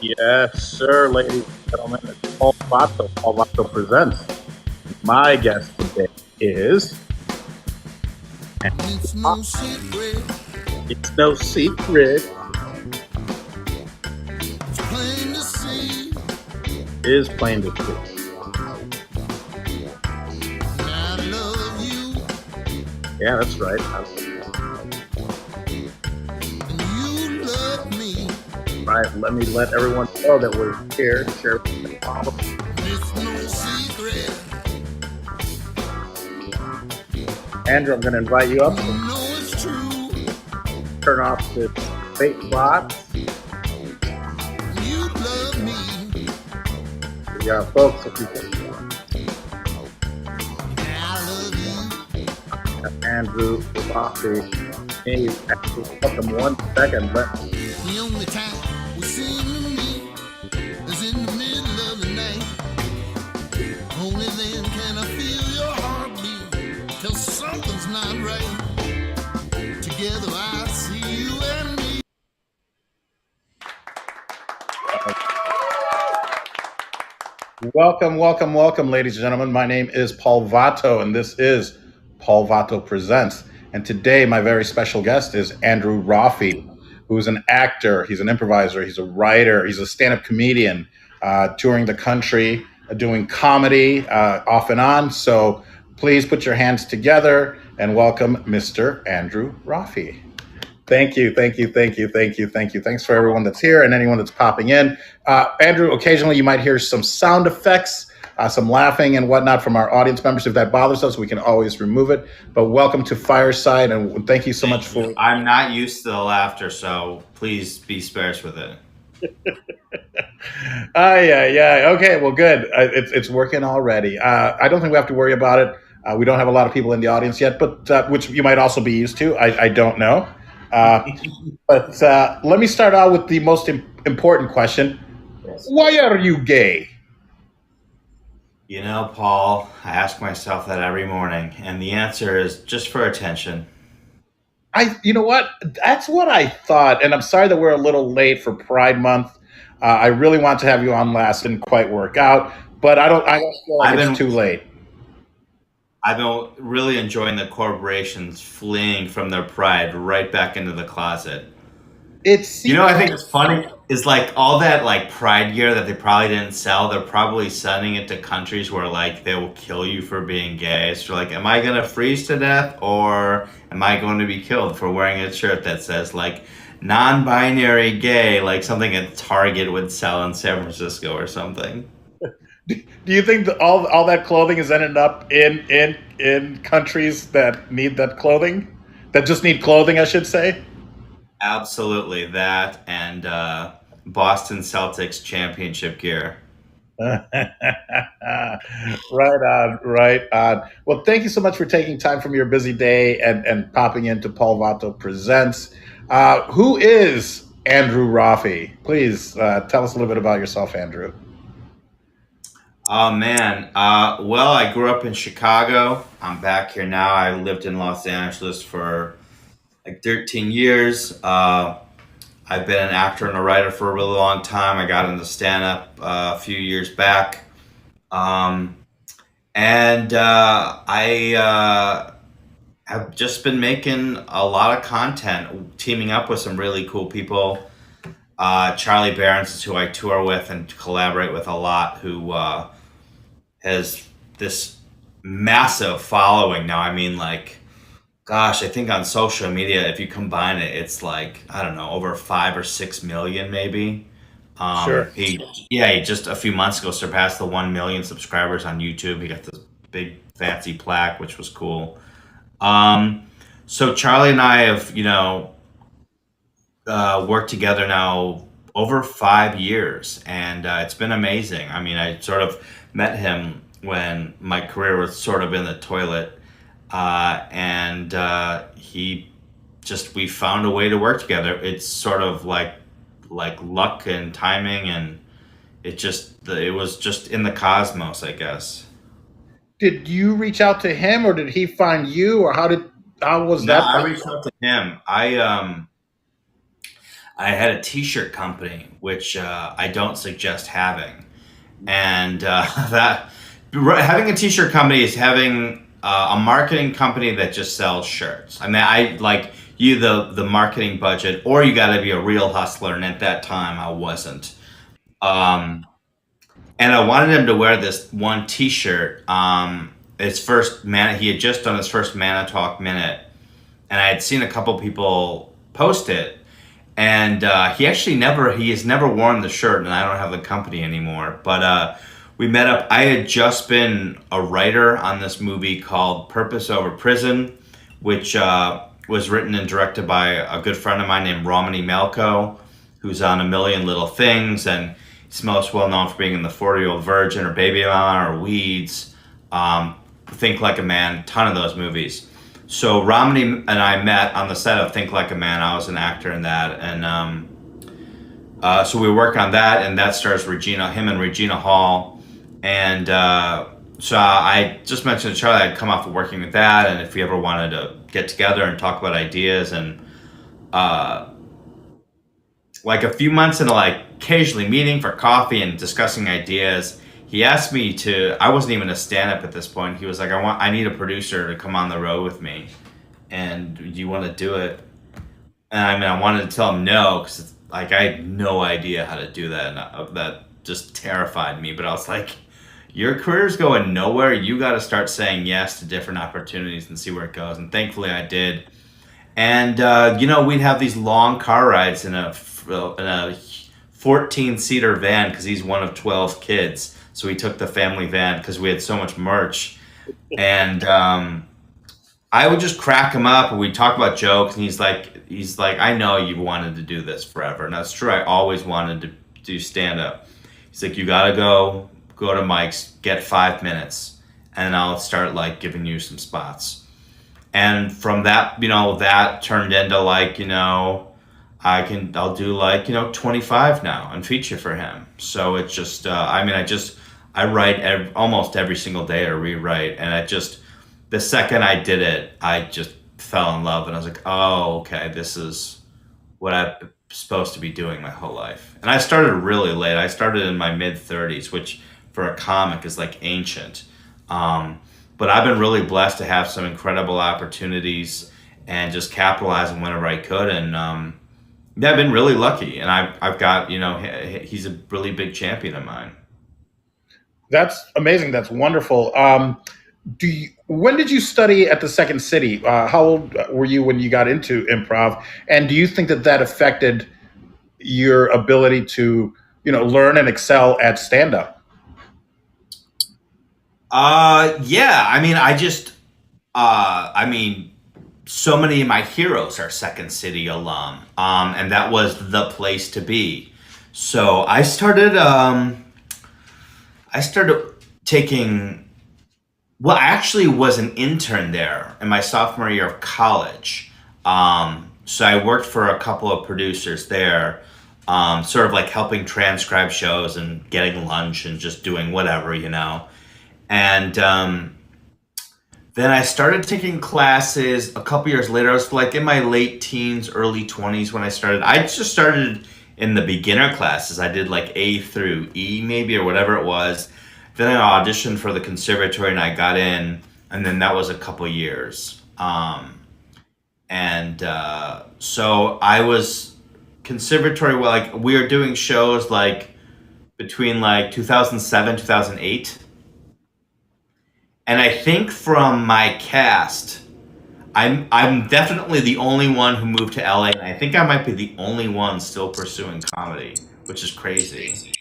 Yes, sir, ladies and gentlemen. It's Paul Vato. Paul Vato presents. My guest today is. It's no secret, It's no secret. it's plain to see. Is plain to see. I love you, Yeah, that's right. and you love me. Right. Let me let everyone know that we're here to share. It's no secret, Andrew, I'm going to invite you up. you know it's true. Turn off the fake bot. You love me, Yeah, folks, if you can, I love you. Andrew Roffe. Hey, give them 1 second. The only time we seem to meet is in the middle of the night. Only then can I feel your heartbeat, 'cause something's not right. Together I see you and me. Welcome, ladies and gentlemen. My name is Paul Vato, and this is Paul Vato Presents. And today, my very special guest is Andew Roffe, who's an actor, he's an improviser, he's a writer, he's a stand-up comedian, touring the country, doing comedy off and on. So please put your hands together and welcome Mr. Andew Roffe. Thank you. Thanks for everyone that's here and anyone that's popping in. Andrew, occasionally you might hear some sound effects, some laughing and whatnot from our audience members. If that bothers us, we can always remove it. But welcome to Fireside, and thank you so much for. I'm not used to the laughter, so please be sparse with it. Yeah. Okay, well, good. It's working already. I don't think we have to worry about it. We don't have a lot of people in the audience yet, but which you might also be used to. I don't know. But let me start out with the most important question. Why are you gay? You know, Paul, I ask myself that every morning, and the answer is just for attention. You know what? That's what I thought. And I'm sorry that we're a little late for Pride Month. I really want to have you on last. Didn't quite work out, but I don't feel like I've it's been too late. I've been really enjoying the corporations fleeing from their pride right back into the closet. It's You know, I think it's funny is like all that like pride gear that they probably didn't sell. They're probably sending it to countries where like they will kill you for being gay. So like, am I gonna freeze to death or am I going to be killed for wearing a shirt that says like non-binary gay, like something at Target would sell in San Francisco or something? Do you think that all that clothing is ended up in countries that need that clothing, that just need clothing, I should say? Absolutely that and Boston Celtics championship gear. Right on. Well, thank you so much for taking time from your busy day and popping into Paul Vato Presents. Who is Andew Roffe? Please tell us a little bit about yourself, Andrew. Oh man. Well, I grew up in Chicago. I'm back here now. I lived in Los Angeles for like 13 years. I've been an actor and a writer for a really long time. I got into stand up a few years back. Um, and I have just been making a lot of content, teaming up with some really cool people. Charlie Barons is who I tour with and collaborate with a lot, who has this massive following now. I mean, like, gosh, I think on social media, if you combine it, it's like, I don't know, over 5 or 6 million maybe. Sure. He just a few months ago surpassed the 1 million subscribers on YouTube. He got this big fancy plaque, which was cool. Um, so Charlie and I have, worked together now over 5 years, and it's been amazing. I mean, I sort of met him when my career was sort of in the toilet, and he just we found a way to work together. It's sort of like luck and timing, and it was just in the cosmos, I guess. Did you reach out to him, or did he find you, or how was No, that I process? reached out to him. I had a T-shirt company, which I don't suggest having, and that having a T-shirt company is having a marketing company that just sells shirts. I mean, I like you the marketing budget, or you got to be a real hustler, and at that time, I wasn't. Um, and I wanted him to wear this one T-shirt. His first man, he had just done his first Mana Talk minute, and I had seen a couple people post it, and he has never worn the shirt, and I don't have the company anymore. But we met up. I had just been a writer on this movie called Purpose Over Prison, which was written and directed by a good friend of mine named Romany Malco, who's on A Million Little Things, and he's most well known for being in The 40-Year-Old Virgin or Baby Mama or Weeds, Think Like a Man, ton of those movies. So Romney and I met on the set of Think Like a Man. I was an actor in that, and so we worked on that, and that stars him and Regina Hall, and so I just mentioned to Charlie I'd come off of working with that, and if we ever wanted to get together and talk about ideas, and like a few months into like occasionally meeting for coffee and discussing ideas, he asked me to. I wasn't even a stand-up at this point. He was like, I need a producer to come on the road with me, and do you want to do it? And I mean, I wanted to tell him no because like I had no idea how to do that, and that just terrified me. But I was like, your career's going nowhere. You got to start saying yes to different opportunities and see where it goes. And thankfully, I did. And we'd have these long car rides in a 14-seater van because he's one of 12 kids. So we took the family van because we had so much merch, and I would just crack him up, and we'd talk about jokes. And he's like, I know you've wanted to do this forever, and that's true. I always wanted to do stand up. He's like, you gotta go to Mike's, get 5 minutes, and I'll start like giving you some spots. And from that, that turned into like, I'll do like 25 now and feature for him. So it's just I write almost every single day or rewrite, and the second I did it, I just fell in love, and I was like, oh, okay, this is what I'm supposed to be doing my whole life. And I started really late. I started in my mid-30s, which for a comic is like ancient. But I've been really blessed to have some incredible opportunities and just capitalizing whenever I could. And I've been really lucky, and I've got he's a really big champion of mine. That's amazing. That's wonderful. When did you study at the Second City? How old were you when you got into improv? And do you think that affected your ability to, learn and excel at stand-up? Yeah. So many of my heroes are Second City alum, and that was the place to be. So I started taking. Well, I actually was an intern there in my sophomore year of college. So I worked for a couple of producers there, sort of like helping transcribe shows and getting lunch and just doing whatever. And then I started taking classes a couple years later. I was like in my late teens, early 20s when I started. I just started in the beginner classes. I did like A through E maybe, or whatever it was. Then I auditioned for the Conservatory and I got in, and then that was a couple years. So I was Conservatory. Well, like we were doing shows like between like 2007, 2008. And I think from my cast, I'm definitely the only one who moved to LA, and I think I might be the only one still pursuing comedy, which is crazy.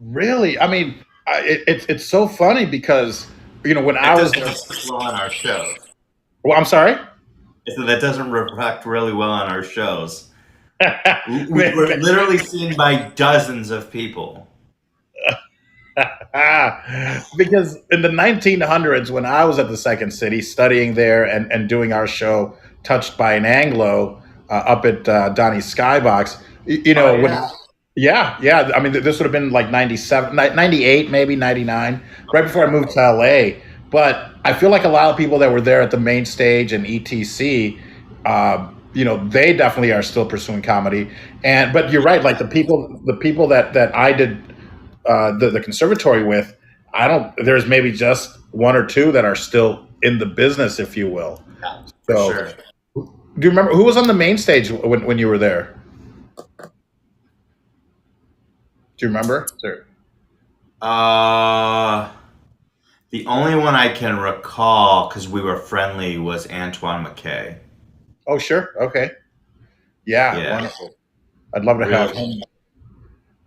Really? I mean, it's so funny because when I was well on our shows. Well, I'm sorry. So that doesn't reflect really well on our shows. We're literally seen by dozens of people. Because in the 1900s, when I was at the Second City studying there and doing our show, Touched by an Anglo, up at Donnie's Skybox, yeah. I mean, this would have been like 97, 98, maybe 99, right before I moved to LA. But I feel like a lot of people that were there at the main stage and ETC, they definitely are still pursuing comedy. But you're right, like the people that I did the conservatory with, I don't. There's maybe just one or two that are still in the business, if you will. For So, sure. do you remember who was on the main stage when you were there? Do you remember? Sure. Uh, the only one I can recall because we were friendly was Antoine McKay. Oh, sure. Okay. Yeah, Yeah, wonderful. I'd love to have really. him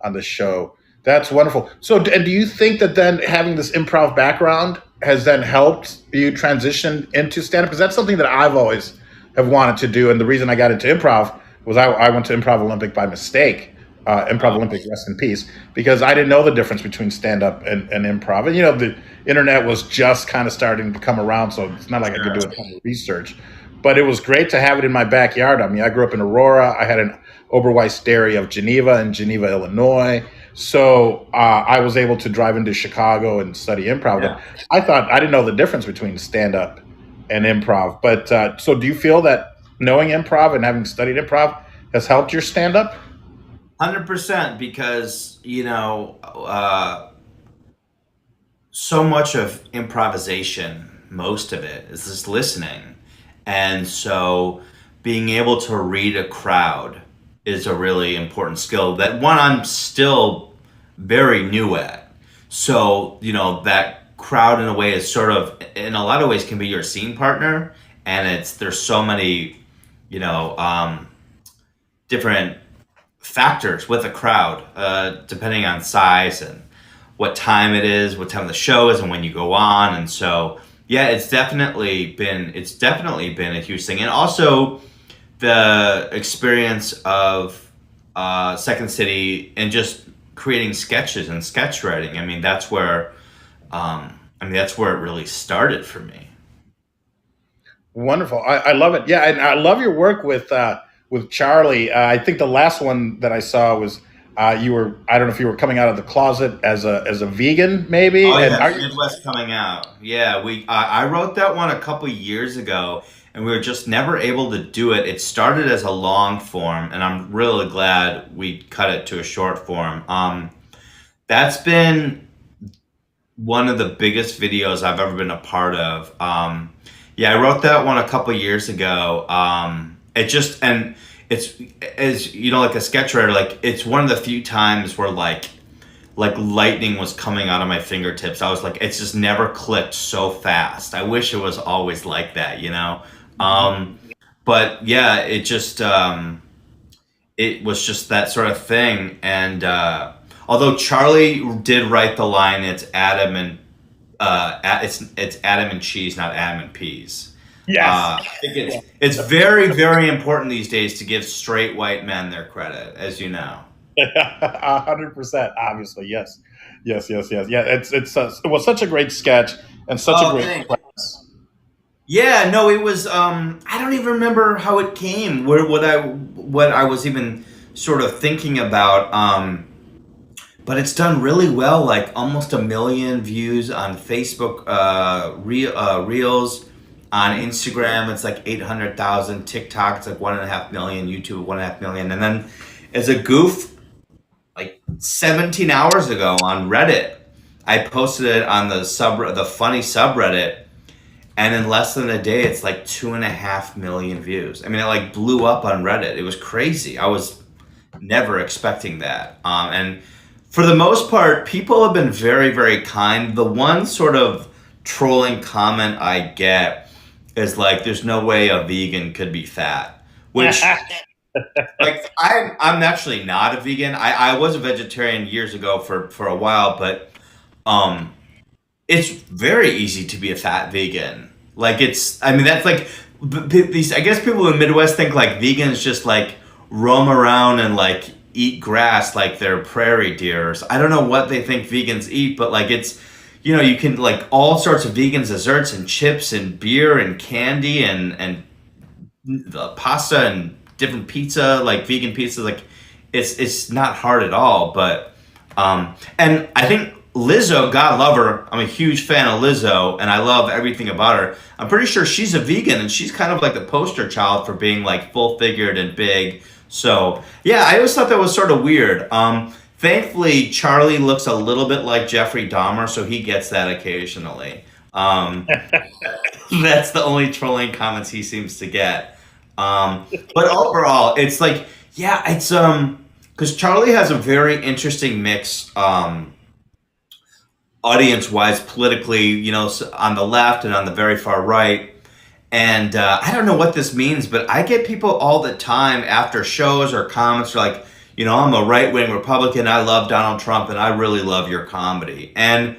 on the show. That's wonderful. So, and do you think that then having this improv background has then helped you transition into stand up? Because that's something that I've always have wanted to do. And the reason I got into improv was I went to Improv Olympic by mistake. Improv Uh, Olympic, rest in peace, because I didn't know the difference between stand up and improv. And, the internet was just kind of starting to come around. So it's not like I could do a sure. ton of research. But it was great to have it in my backyard. I mean, I grew up in Aurora. I had an Oberweis Dairy of Geneva in Geneva, Illinois. So I was able to drive into Chicago and study improv. And Yeah. I didn't know the difference between stand up and improv. But so do you feel that knowing improv and having studied improv has helped your stand up? 100% because, so much of improvisation, most of it, is just listening. And so being able to read a crowd is a really important skill that one I'm still very new at. So, that crowd in a way is sort of, in a lot of ways, can be your scene partner. And there's so many, you know, um, different factors with a crowd, depending on size and what time it is, what time the show is, and when you go on. And so, yeah, it's definitely been a huge thing, and also the experience of Second City and just creating sketches and sketch writing. I mean, that's where it really started for me. Wonderful. I love it. Yeah, and I love your work with Charlie. I think the last one that I saw was you were. I don't know if you were coming out of the closet as a vegan, maybe. Oh And yeah, are you? Midwest coming out. Yeah, I wrote that one a couple years ago, and we were just never able to do it. It started as a long form, and I'm really glad we cut it to a short form. That's been one of the biggest videos I've ever been a part of. Yeah, I wrote that one a couple years ago. It's as like a sketch writer, like it's one of the few times where like lightning was coming out of my fingertips. I was like, it's just never clicked so fast. I wish it was always like that. Um, but yeah, it was just that sort of thing. And although Charlie did write the line, it's Adam and it's Adam and cheese, not Adam and peas. Yes. I think it's very, very important these days to give straight white men their credit, as you know. 100%. Obviously, yes, yes, yes, yes. Yeah, it was such a great sketch and such a Oh, great thanks. premise. Yeah, no, it was. I don't even remember how it came. What I was even sort of thinking about. But it's done really well. Like almost 1 million views on Facebook, Reels. On Instagram, it's like 800,000. TikTok, it's like 1.5 million. YouTube, 1.5 million. And then, as a goof, like 17 hours ago on Reddit, I posted it on the funny subreddit, and in less than a day, it's like 2.5 million views. I mean, it like blew up on Reddit. It was crazy. I was never expecting that. And for the most part, people have been very, very kind. The one sort of trolling comment I get is like, "There's no way a vegan could be fat," which like I'm actually not a vegan. I was a vegetarian years ago for a while, but um it's very easy to be a fat vegan. Like I mean that's like these I guess people in the Midwest think like vegans just like roam around and like eat grass like they're prairie deers. I don't know what they think vegans eat, but like you can like all sorts of vegan desserts and chips and beer and candy and the pasta and different pizza, like vegan pizza, like it's not hard at all. But and I think Lizzo, God love her. I'm a huge fan of Lizzo, and I love everything about her. I'm pretty sure she's a vegan, and she's kind of like the poster child for being like full figured and big. So yeah, I always thought that was sort of weird. Thankfully, Charlie looks a little bit like Jeffrey Dahmer, so he gets that occasionally. That's the only trolling comments he seems to get. But overall, it's like, yeah, it's because Charlie has a very interesting mix. Audience wise, politically, on the left and on the very far right. And I don't know what this means, but I get people all the time after shows or comments are like, I'm a right wing Republican. I love Donald Trump, and I really love your comedy. And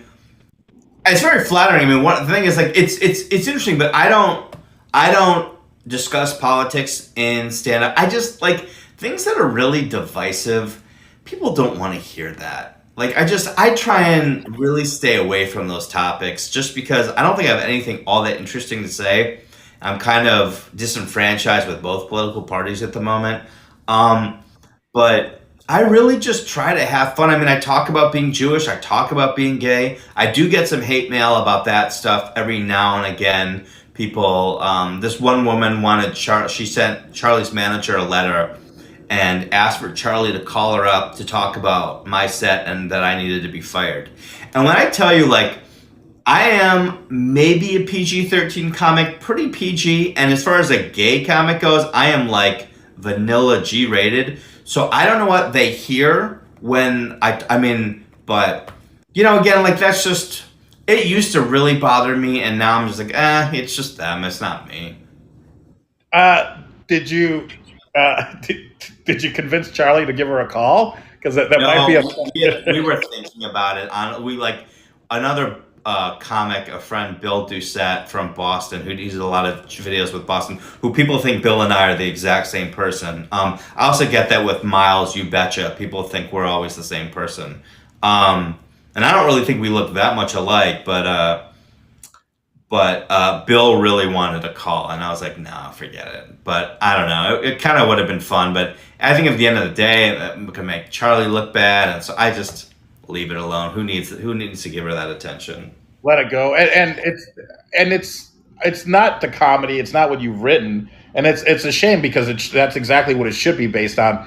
it's very flattering. I mean, one the thing is like it's interesting, but I don't discuss politics in stand up. I just like things that are really divisive. People don't want to hear that. Like I try and really stay away from those topics just because I don't think I have anything all that interesting to say. I'm kind of disenfranchised with both political parties at the moment. But I really just try to have fun. I mean, I talk about being Jewish. I talk about being gay. I do get some hate mail about that stuff every now and again. People, this one woman she sent Charlie's manager a letter and asked for Charlie to call her up to talk about my set and that I needed to be fired. And when I tell you, like, I am maybe a PG-13 comic, pretty PG, and as far as a gay comic goes, I am like vanilla G-rated. So I don't know what they hear when but, again, like that's just, it used to really bother me, and now I'm just like, it's just them, it's not me. Did you did you convince Charlie to give her a call? Because that might be we were thinking about it. Another comic, a friend, Bill Doucette from Boston, who does a lot of videos with Boston, who people think Bill and I are the exact same person. I also get that with Miles, You Betcha. People think we're always the same person. And I don't really think we look that much alike, but Bill really wanted a call, and I was like, nah, forget it. But I don't know. It kind of would have been fun, but I think at the end of the day, it could make Charlie look bad, and so I just leave it alone. Who needs to give her that attention? Let it go. And it's not the comedy. It's not what you've written, and it's a shame because that's exactly what it should be based on.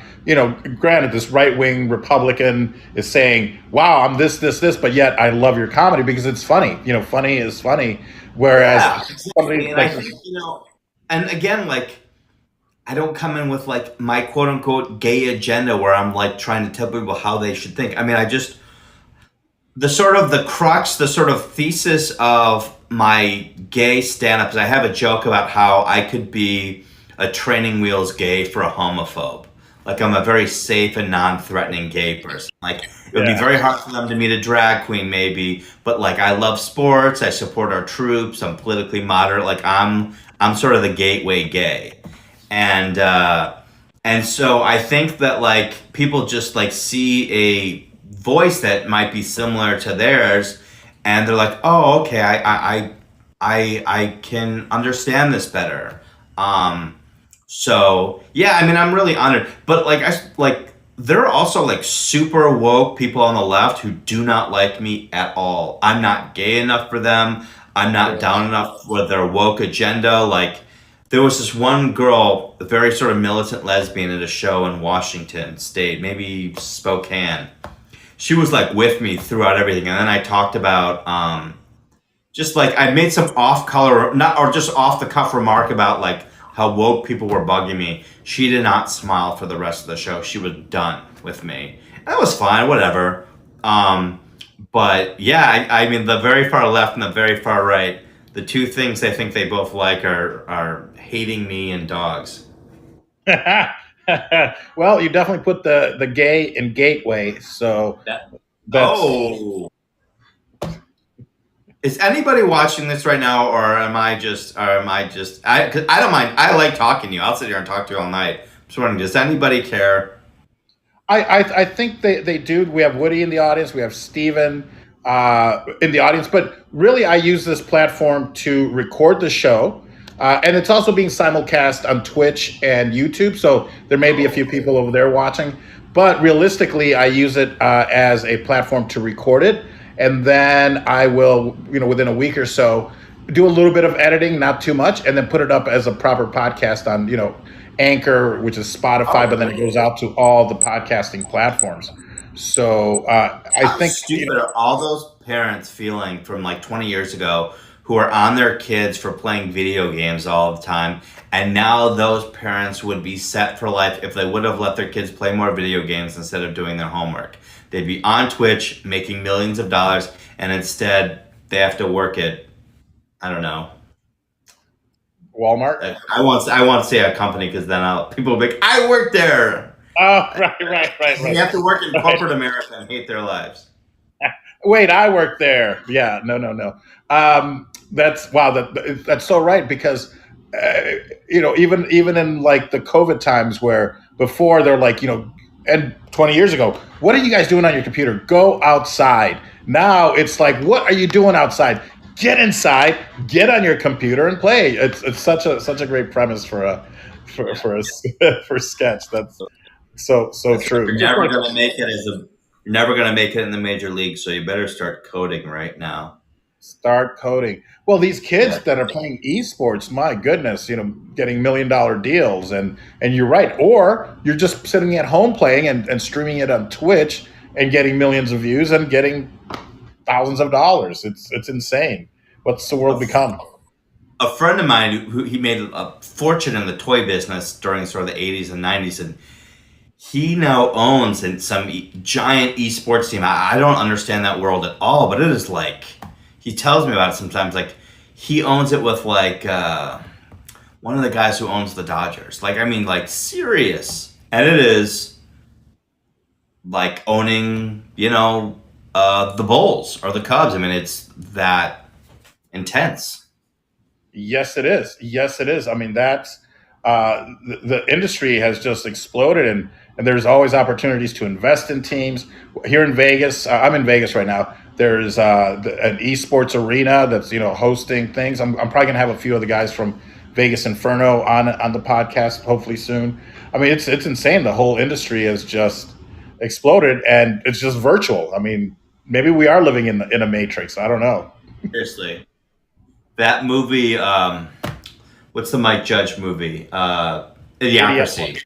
Granted, this right wing Republican is saying, "Wow, I'm this, but yet I love your comedy because it's funny." Funny is funny. Whereas somebody and I think, and again, like, I don't come in with like my quote unquote gay agenda where I'm like trying to tell people how they should think. I mean, the sort of thesis of my gay stand-up is I have a joke about how I could be a training wheels gay for a homophobe. Like, I'm a very safe and non-threatening gay person. Like, it would be very hard for them to meet a drag queen, maybe, but like, I love sports. I support our troops. I'm politically moderate. Like, I'm sort of the gateway gay, and so I think that like people just like see a voice that might be similar to theirs, and they're like, oh, okay, I can understand this better. So yeah, I mean, I'm really honored, but there are also like super woke people on the left who do not like me at all. I'm not gay enough for them. I'm not down enough with their woke agenda. Like, there was this one girl, a very sort of militant lesbian at a show in Washington State, maybe Spokane. She was like with me throughout everything, and then I talked about just like I made some off the cuff remark about like how woke people were bugging me. She did not smile for the rest of the show. She was done with me. And that was fine, whatever. But yeah, I mean, the very far left and the very far right, the two things I think they both like are hating me and dogs. Well, you definitely put the gay in gateway, so that's... Is anybody watching this right now, or am I just? Cause I don't mind. I like talking to you. I'll sit here and talk to you all night. I'm just wondering, does anybody care? I think they do. We have Woody in the audience. We have Steven in the audience. But really, I use this platform to record the show. And it's also being simulcast on Twitch and YouTube. So there may be a few people over there watching. But realistically, I use it as a platform to record it. and then I will, within a week or so, do a little bit of editing, not too much, and then put it up as a proper podcast on, Anchor, which is Spotify, but then it goes out to all the podcasting platforms. So I How think, stupid are all those parents feeling from like 20 years ago who are on their kids for playing video games all the time? And now those parents would be set for life if they would have let their kids play more video games instead of doing their homework. They'd be on Twitch making millions of dollars, and instead they have to work at, I don't know. Walmart. I want to say a company because then people will be like, I work there. Oh, right. They have to work in corporate America and hate their lives. Wait, I work there. Yeah, no. That's wow. That's so right because even in like the COVID times where before they're like and 20 years ago, what are you guys doing on your computer? Go outside. Now it's like, what are you doing outside? Get inside, get on your computer and play. It's such a great premise for a for a for a sketch. That's so true. You're never gonna make it you're never gonna make it in the major leagues, so you better start coding right now. Start coding. Well, these kids that are playing esports, my goodness, getting $1 million deals, and you're right. Or you're just sitting at home playing and streaming it on Twitch and getting millions of views and getting thousands of dollars. It's insane. What's the world become? A friend of mine who he made a fortune in the toy business during sort of the 80s and 90s, and he now owns some giant esports team. I don't understand that world at all, but it is like, he tells me about it sometimes. Like, he owns it with like one of the guys who owns the Dodgers. Like, I mean, like serious. And it is like owning, the Bulls or the Cubs. I mean, it's that intense. Yes, it is. Yes, it is. I mean, that's the industry has just exploded, and there's always opportunities to invest in teams. Here in Vegas, I'm in Vegas right now. There's an esports arena that's hosting things. I'm probably gonna have a few of the guys from Vegas Inferno on the podcast hopefully soon. I mean, it's insane. The whole industry has just exploded, and it's just virtual. I mean, maybe we are living in a matrix. I don't know. Seriously. That movie, what's the Mike Judge movie? Idiocracy.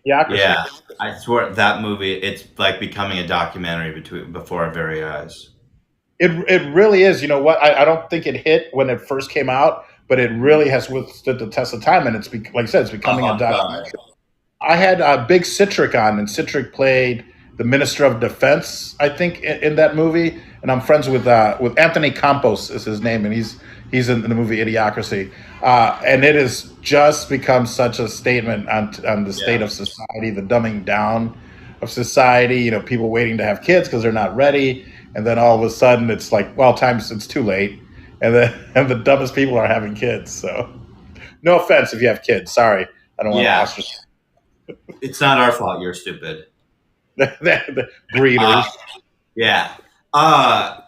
Idiocracy. Yeah, I swear that movie, it's like becoming a documentary before our very eyes. It really is. You know what? I don't think it hit when it first came out, but it really has withstood the test of time, and like I said, it's becoming a documentary. I had Big Citric on, and Citric played the Minister of Defense, I think, in that movie. And I'm friends with Anthony Campos is his name, and he's in the movie Idiocracy. And it has just become such a statement on the state of society, the dumbing down of society. People waiting to have kids because they're not ready, and then all of a sudden it's like, well, it's too late, and the dumbest people are having kids. So, no offense if you have kids. Sorry, I don't want to ostracize. It's not our fault. You're stupid. The breeders. Yeah. I'll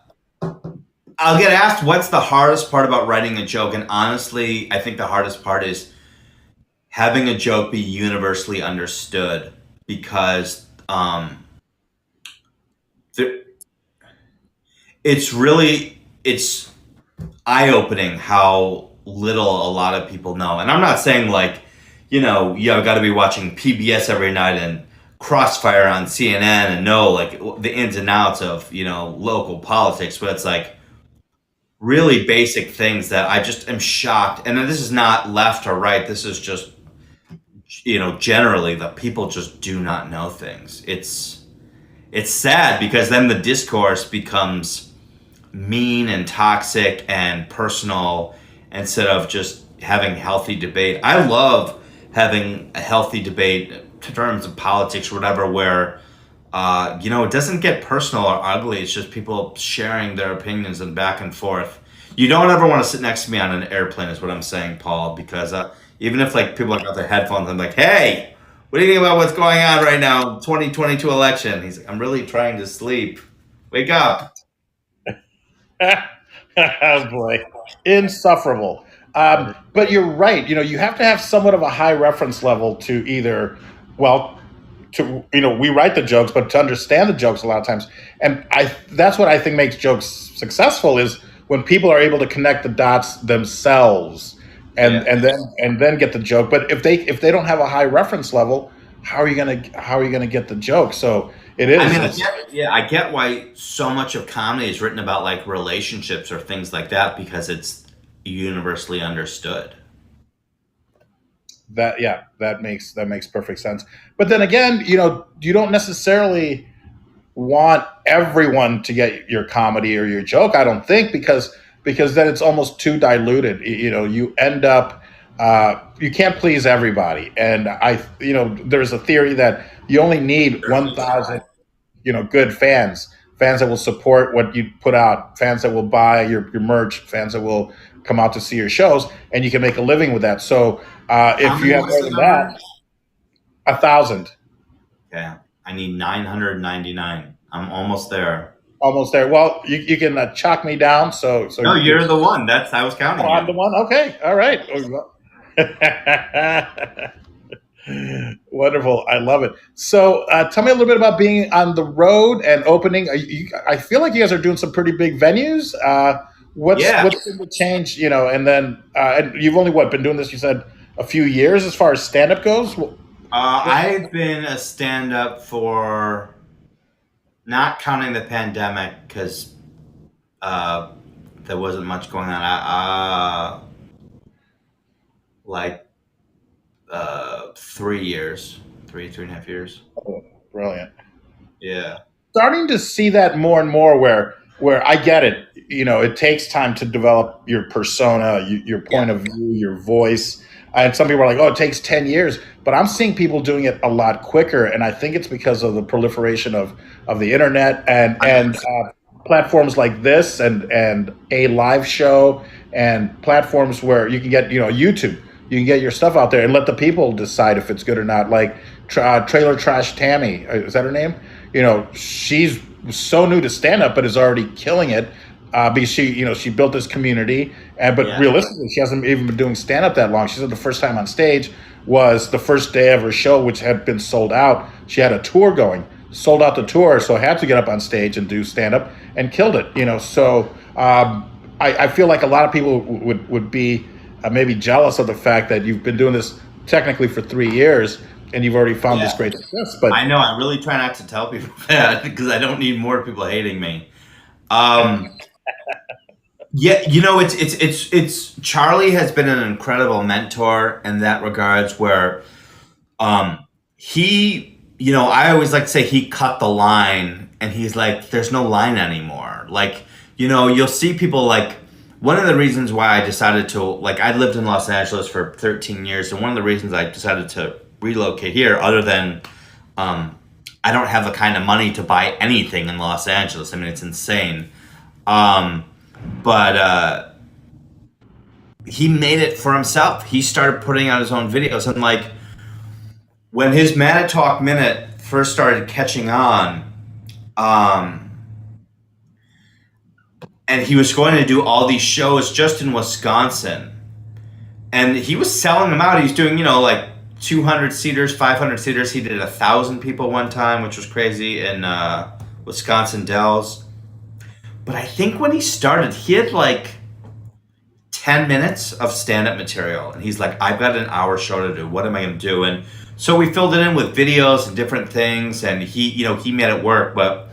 get asked what's the hardest part about writing a joke, and honestly, I think the hardest part is having a joke be universally understood, because it's eye-opening how little a lot of people know. And I'm not saying like, you got to be watching PBS every night and Crossfire on CNN and know like the ins and outs of local politics, but it's like really basic things that I just am shocked. And this is not left or right. This is just generally that people just do not know things. It's sad because then the discourse becomes mean and toxic and personal instead of just having healthy debate. I love having a healthy debate in terms of politics or whatever, where it doesn't get personal or ugly. It's just people sharing their opinions and back and forth. You don't ever want to sit next to me on an airplane, is what I'm saying, Paul, because even if like people got their headphones, I'm like, hey, what do you think about what's going on right now, 2022 election? He's like, I'm really trying to sleep. Wake up. Oh boy, insufferable. But you're right. You have to have somewhat of a high reference level to either, well, we write the jokes, but to understand the jokes a lot of times. And that's what I think makes jokes successful is when people are able to connect the dots themselves Yeah. and then get the joke. But if they don't have a high reference level, how are you gonna get the joke? So it is. I mean, I get why so much of comedy is written about like relationships or things like that because it's universally understood. That makes perfect sense. But then again, you don't necessarily want everyone to get your comedy or your joke. I don't think because then it's almost too diluted. You end up you can't please everybody. And there's a theory that you only need 1,000 good fans that will support what you put out, fans that will buy your merch, fans that will come out to see your shows, and you can make a living with that. So How if you many have was more the than number? that, 1,000. Yeah, I need 999. I'm almost there. Almost there. Well, you can chalk me down. So No, you can. you're the one. I was Oh, counting I'm you. the one. Okay. All right. Wonderful. I love it. So tell me a little bit about being on the road and opening. I feel like you guys are doing some pretty big venues. Yeah. What's been the change? And then and you've only been doing this? You said a few years as far as stand up goes. I've been a stand up for not counting the pandemic because uh, there wasn't much going on. Like 3 years, three and a half years. Oh, brilliant. Yeah. Starting to see that more and more where I get it. It takes time to develop your persona, your Yeah. point of view, your voice. And some people are like, "Oh, it takes 10 years," but I'm seeing people doing it a lot quicker, and I think it's because of the proliferation of the internet and 100%. platforms like this and a live show and platforms where you can get YouTube. You can get your stuff out there and let the people decide if it's good or not. Like Trailer Trash Tammy, is that her name? She's so new to stand up, but is already killing it because she built this community. But Yeah. realistically, she hasn't even been doing stand up that long. She said the first time on stage was the first day of her show, which had been sold out. She had a tour going, sold out the tour, so had to get up on stage and do stand up and killed it. So I feel like a lot of people would be maybe jealous of the fact that you've been doing this technically for 3 years and you've already found this Yeah. great success. But I know. I really try not to tell people that because I don't need more people hating me. Um, yeah, it's Charlie has been an incredible mentor in that regards where um I always like to say he cut the line and he's like there's no line anymore. Like, you'll see people like one of the reasons why I decided to like I lived in Los Angeles for 13 years and one of the reasons I decided to relocate here other than um I don't have the kind of money to buy anything in Los Angeles. I mean, it's insane. Um but he made it for himself. He started putting out his own videos and like when his Manitalk Minute first started catching on, um, and he was going to do all these shows just in Wisconsin, and he was selling them out. He was doing, like 200 seaters, 500 seaters. He did 1,000 people one time, which was crazy in Wisconsin Dells. But I think when he started, he had like 10 minutes of stand-up material and he's like, I've got an hour show to do, what am I going to do? And so we filled it in with videos and different things and he made it work. But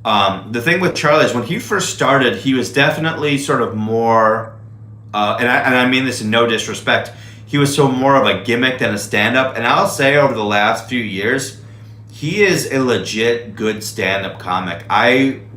the thing with Charlie is when he first started, he was definitely sort of more and I mean this in no disrespect, he was so more of a gimmick than a stand-up. And I'll say over the last few years he is a legit good stand-up comic.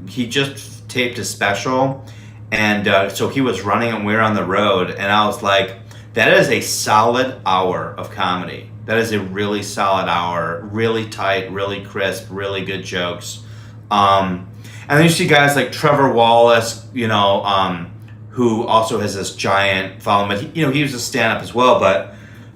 He just taped a special and so he was running and we were on the road and I was like, that is a solid hour of comedy. That is a really solid hour, really tight, really crisp, really good jokes. And then you see guys like Trevor Wallace, who also has this giant following, but he was a stand-up as well. But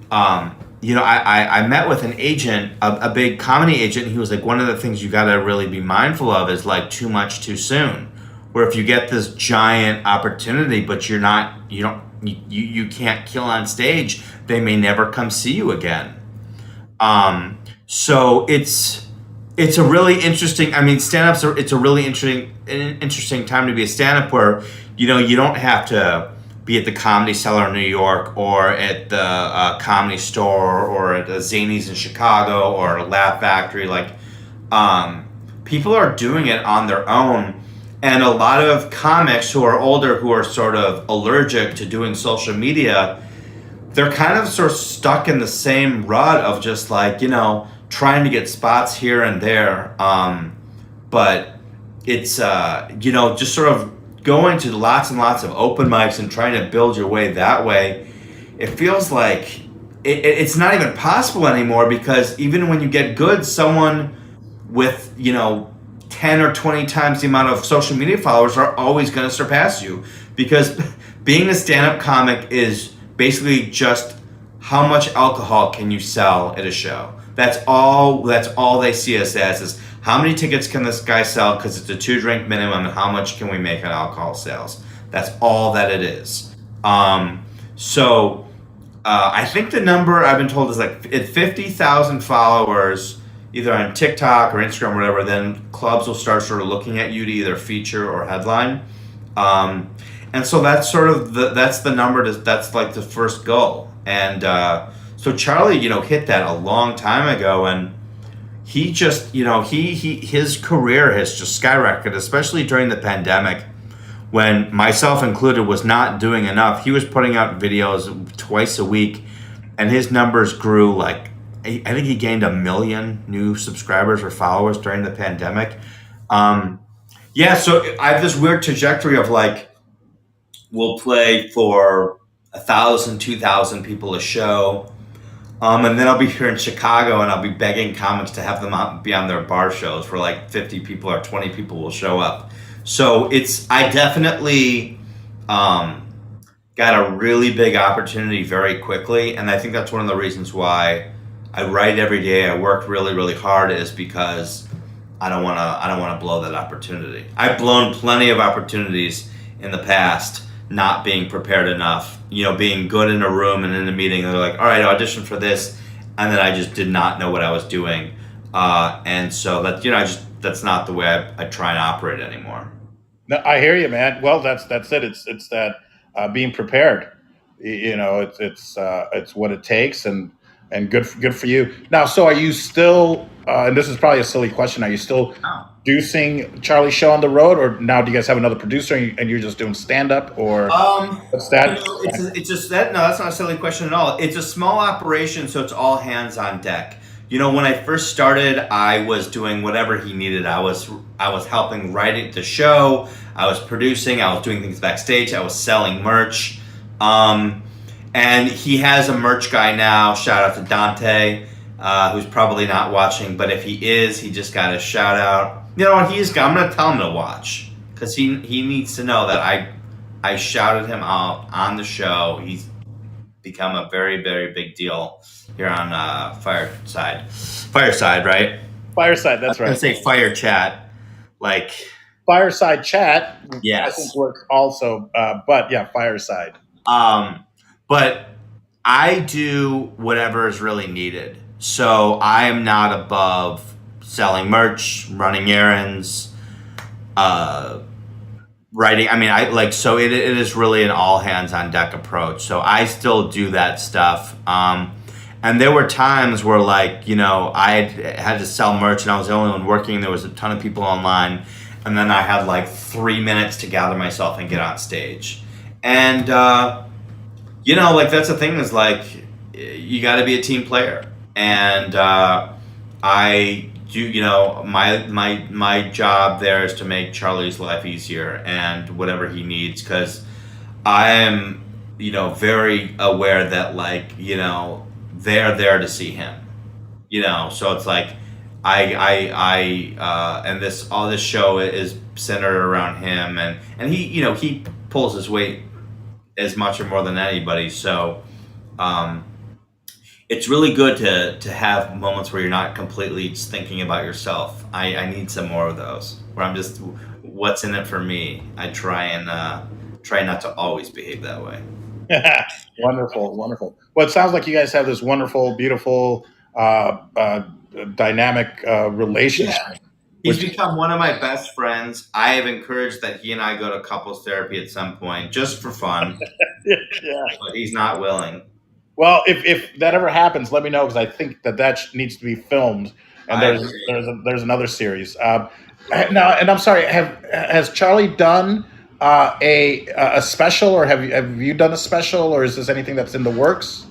I met with an agent, a big comedy agent, and he was like, one of the things you got to really be mindful of is like too much too soon. Where if you get this giant opportunity, but you can't kill on stage, they may never come see you again. So it's a really interesting. I mean, stand-ups are it's a really interesting time to be a stand-up where you don't have to be at the Comedy Cellar in New York or at the Comedy Store or at the Zanies in Chicago or Laugh Factory. Like, people are doing it on their own, and a lot of comics who are older who are sort of allergic to doing social media, they're kind of sort of stuck in the same rut of just like trying to get spots here and there. But it's just sort of going to lots and lots of open mics and trying to build your way that way. It feels like it's not even possible anymore, because even when you get good, someone with 10 or 20 times the amount of social media followers are always going to surpass you, because being a stand-up comic is basically just how much alcohol can you sell at a show. That's all they see us as, is how many tickets can this guy sell, because it's a 2-drink minimum, and how much can we make on alcohol sales. That's all that it is. So I think the number I've been told is like at 50,000 followers, either on TikTok or Instagram or whatever, then clubs will start sort of looking at you to either feature or headline. And so that's sort of that's the number. That's like the first goal. And so Charlie, hit that a long time ago, and he just, his career has just skyrocketed, especially during the pandemic, when myself included was not doing enough. He was putting out videos twice a week, and his numbers grew like, I think he gained 1 million new subscribers or followers during the pandemic. So I have this weird trajectory of like, we'll play for 1,000, 2,000 people a show. And then I'll be here in Chicago, and I'll be begging comics to have them be on their bar shows where like 50 people or 20 people will show up. So I definitely got a really big opportunity very quickly. And I think that's one of the reasons why I write every day. I work really, really hard, is because I don't want to blow that opportunity. I've blown plenty of opportunities in the past, not being prepared enough, being good in a room and in a meeting, and they're like, all right, audition for this. And then I just did not know what I was doing. And so that, that's not the way I try and operate anymore. No, I hear you, man. Well, that's it. It's that being prepared. It's what it takes, and good for you. Now, so are you still? And this is probably a silly question. Are you still producing Charlie's show on the road, or now do you guys have another producer and you're just doing stand up, or what's that? It's just that. No, that's not a silly question at all. It's a small operation, so it's all hands on deck. When I first started, I was doing whatever he needed. I was helping write the show. I was producing. I was doing things backstage. I was selling merch. And he has a merch guy now. Shout out to Dante, who's probably not watching, but if he is, he just got a shout out. I'm going to tell him to watch, because he needs to know that I shouted him out on the show. He's become a very, very big deal here on Fireside, right? Fireside, that's right. I say Fire Chat, like Fireside Chat. Yes, I think works also, but yeah, Fireside. But I do whatever is really needed. So I am not above selling merch, running errands, writing. I mean, so it is really an all hands on deck approach. So I still do that stuff. And there were times where I had to sell merch, and I was the only one working. There was a ton of people online. And then I had like 3 minutes to gather myself and get on stage. And, that's the thing, is like, you got to be a team player. And I do, my job there is to make Charlie's life easier and whatever he needs, because I am, very aware that they're there to see him, so it's like and all this show is centered around him, and he pulls his weight as much or more than anybody. So it's really good to have moments where you're not completely just thinking about yourself. I need some more of those, where I'm just, what's in it for me. I try not to always behave that way. Wonderful. Well, it sounds like you guys have this wonderful, beautiful dynamic relationship. Yeah. He's Which become one of my best friends. I have encouraged that he and I go to couples therapy at some point, just for fun, yeah. but he's not willing. Well, if that ever happens, let me know because I think that needs to be filmed. And I agree. there's another series. Now, and I'm sorry, has Charlie done a special, or have you done a special, or is this anything that's in the works?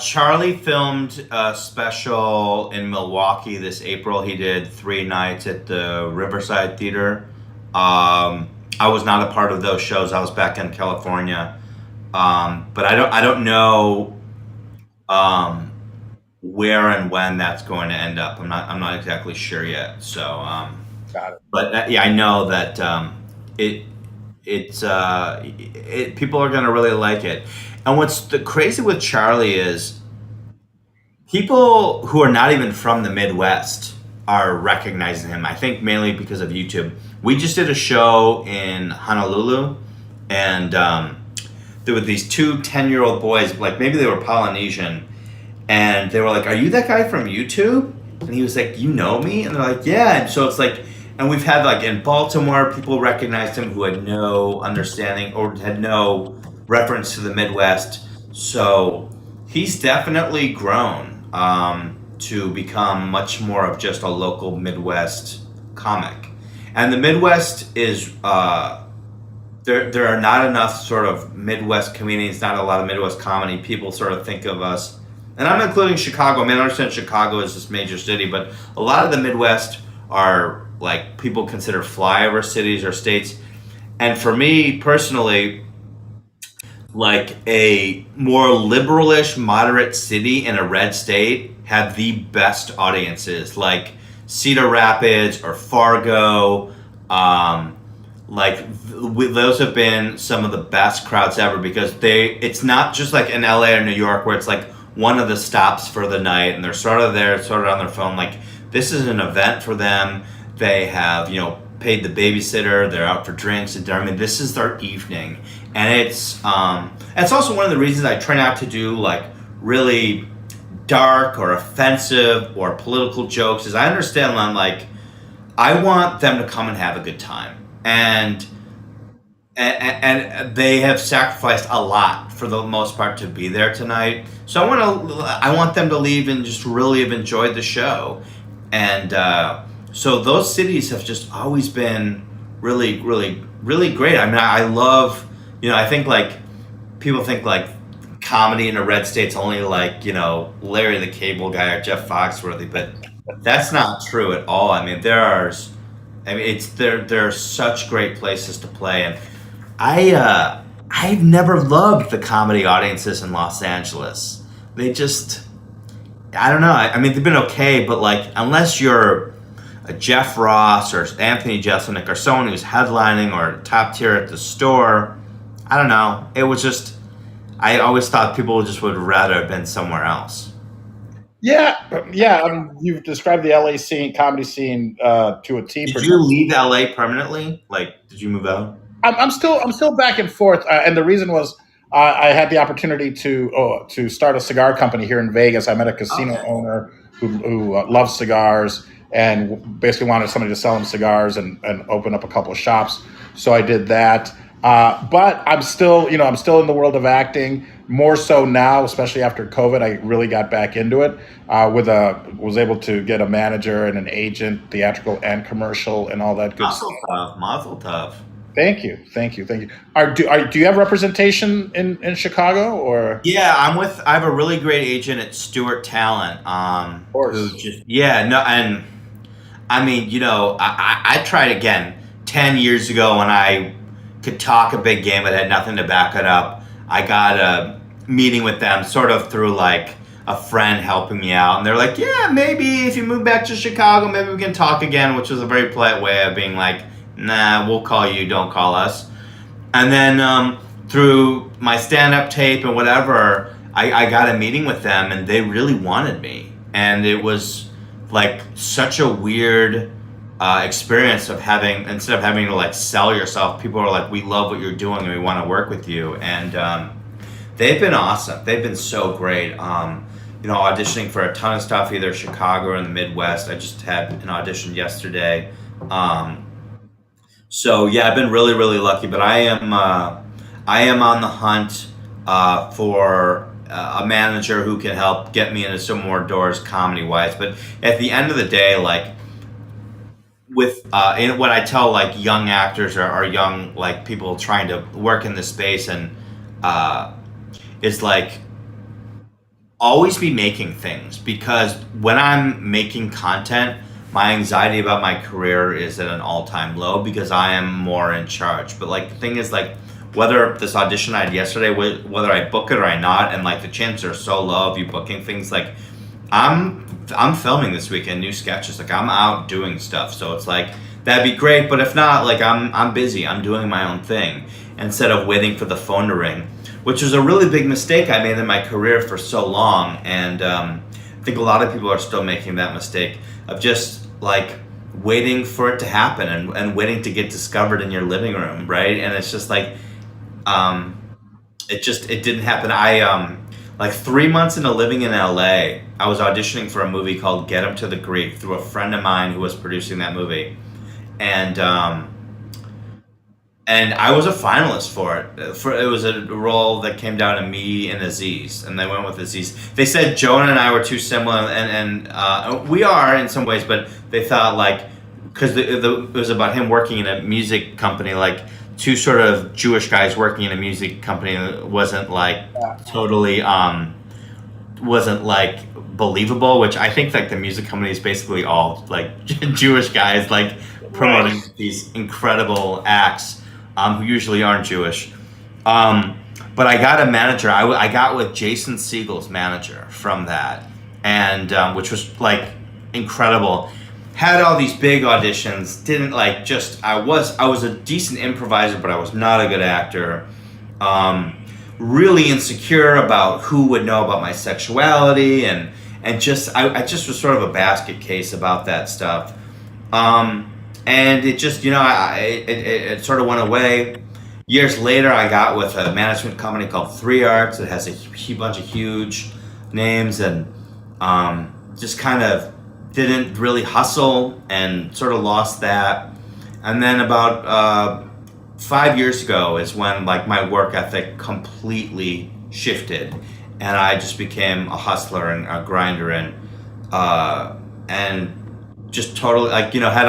Charlie filmed a special in Milwaukee this April. He did 3 nights at the Riverside Theater. I was not a part of those shows. I was back in California, but I don't know um, where and when that's going to end up. I'm not exactly sure yet. So, Got it. but yeah, I know that it people are going to really like it. And what's the crazy with Charlie is people who are not even from the Midwest are recognizing him. I think mainly because of YouTube. We just did a show in Honolulu, and there were these two 10-year-old boys, like maybe they were Polynesian, and they were like, "Are you that guy from YouTube?" And he was like, "You know me?" And they're like, "Yeah." And so it's like, and we've had like in Baltimore, people recognized him who had no understanding or had no reference to the Midwest. So he's definitely grown to become much more of just a local Midwest comic. And the Midwest is there are not enough sort of Midwest comedians, not a lot of Midwest comedy. People sort of think of us, and I'm including Chicago. I mean, I understand Chicago is this major city, but a lot of the Midwest are like people consider flyover cities or states. And for me personally, like a more liberalish, moderate city in a red state have the best audiences, like Cedar Rapids or Fargo. Those have been some of the best crowds ever because it's not just like in LA or New York where it's like one of the stops for the night and they're sort of there, sort of on their phone. Like this is an event for them. They have, paid the babysitter. They're out for drinks and dinner. I mean, this is their evening, and it's also one of the reasons I try not to do like really dark or offensive or political jokes. Is I understand them like I want them to come and have a good time, and they have sacrificed a lot for the most part to be there tonight. So I want them to leave and just really have enjoyed the show, and so those cities have just always been really, really, really great. I mean, I love, I think like people think like comedy in a red state's only like, Larry the Cable Guy or Jeff Foxworthy, but that's not true at all. I mean, there are such great places to play, and I've never loved the comedy audiences in Los Angeles. They just, I don't know. I mean, they've been okay, but like unless you're a Jeff Ross or Anthony Jeselnik or someone who's headlining or top tier at the store, I don't know. It was just, I always thought people just would rather have been somewhere else. Yeah. I mean, you've described the LA comedy scene to a T. Did you leave LA permanently? Like, did you move out? I'm still back and forth, and the reason was I had the opportunity to start a cigar company here in Vegas. I met a casino owner who loves cigars and basically wanted somebody to sell him cigars and open up a couple of shops. So I did that. But I'm still in the world of acting more so now, especially after COVID. I really got back into it. Was able to get a manager and an agent, theatrical and commercial, and all that good stuff. Mazel tov. Thank you. Do you have representation in Chicago or? Yeah, I have a really great agent at Stewart Talent. Of course. And I mean, I tried again 10 years ago when I could talk a big game but had nothing to back it up. I got a meeting with them sort of through like a friend helping me out, and they're like, "Yeah, maybe if you move back to Chicago, maybe we can talk again," which was a very polite way of being like, "Nah, we'll call you, don't call us." And then through my stand-up tape and whatever, I got a meeting with them, and they really wanted me. And it was like such a weird experience of instead of having to like sell yourself, people are like, "We love what you're doing and we want to work with you." And they've been awesome. They've been so great. auditioning for a ton of stuff, either Chicago or in the Midwest. I just had an audition yesterday. So yeah, I've been really, really lucky. But I am on the hunt for a manager who can help get me into some more doors comedy wise. But at the end of the day, like with in what I tell like young actors or young like people trying to work in this space and is like always be making things, because when I'm making content, my anxiety about my career is at an all-time low because I am more in charge. But like the thing is, like, whether this audition I had yesterday, whether I book it or I not, and like the chances are so low of you booking things, like I'm filming this weekend new sketches, like I'm out doing stuff, so it's like that'd be great. But if not, like I'm busy, I'm doing my own thing instead of waiting for the phone to ring, which was a really big mistake I made in my career for so long. And I think a lot of people are still making that mistake of just like waiting for it to happen and waiting to get discovered in your living room, right? And it's just like it didn't happen. I like 3 months into living in LA, I was auditioning for a movie called Get 'Em to the Greek through a friend of mine who was producing that movie, and I was a finalist for it. It was a role that came down to me and Aziz, and they went with Aziz. They said Jonah and I were too similar, and we are in some ways, but they thought like because it was about him working in a music company, like two sort of Jewish guys working in a music company wasn't like totally wasn't like believable. Which I think like the music company is basically all like Jewish guys like promoting these incredible acts who usually aren't Jewish. But I got a manager. I got with Jason Siegel's manager from that, and which was like incredible. Had all these big auditions. Didn't like just I was a decent improviser, but I was not a good actor. Really insecure about who would know about my sexuality, and just I just was sort of a basket case about that stuff. And it just, it sort of went away. Years later, I got with a management company called 3 Arts. It has a bunch of huge names, and just kind of didn't really hustle and sort of lost that. And then about 5 years ago is when like my work ethic completely shifted, and I just became a hustler and a grinder, and just totally like had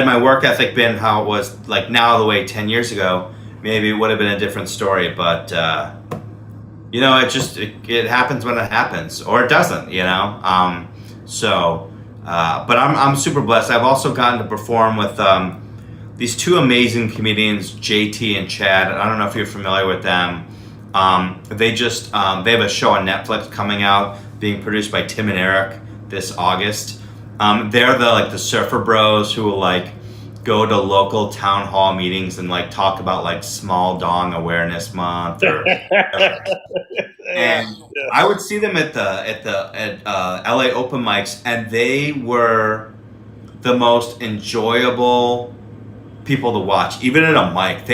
my work ethic been how it was like now the way 10 years ago, maybe it would have been a different story. But it happens when it happens, or it doesn't. But I'm super blessed. I've also gotten to perform with these two amazing comedians, JT and Chad. I don't know if you're familiar with them. They have a show on Netflix coming out, being produced by Tim and Eric this August. They're the surfer bros who will like go to local town hall meetings and like talk about like Small Dong Awareness Month or and I would see them at LA open mics, and they were the most enjoyable people to watch. Even at a mic,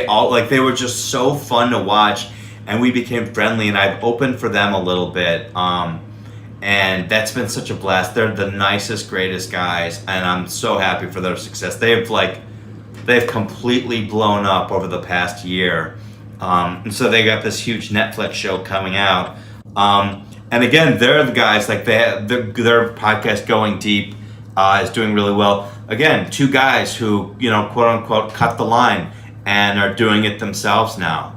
they were just so fun to watch, and we became friendly, and I've opened for them a little bit. And that's been such a blast. They're the nicest, greatest guys, and I'm so happy for their success. They've completely blown up over the past year, and so they got this huge Netflix show coming out. And again, they're the guys like their podcast Going Deep is doing really well. Again, two guys who quote unquote cut the line and are doing it themselves now,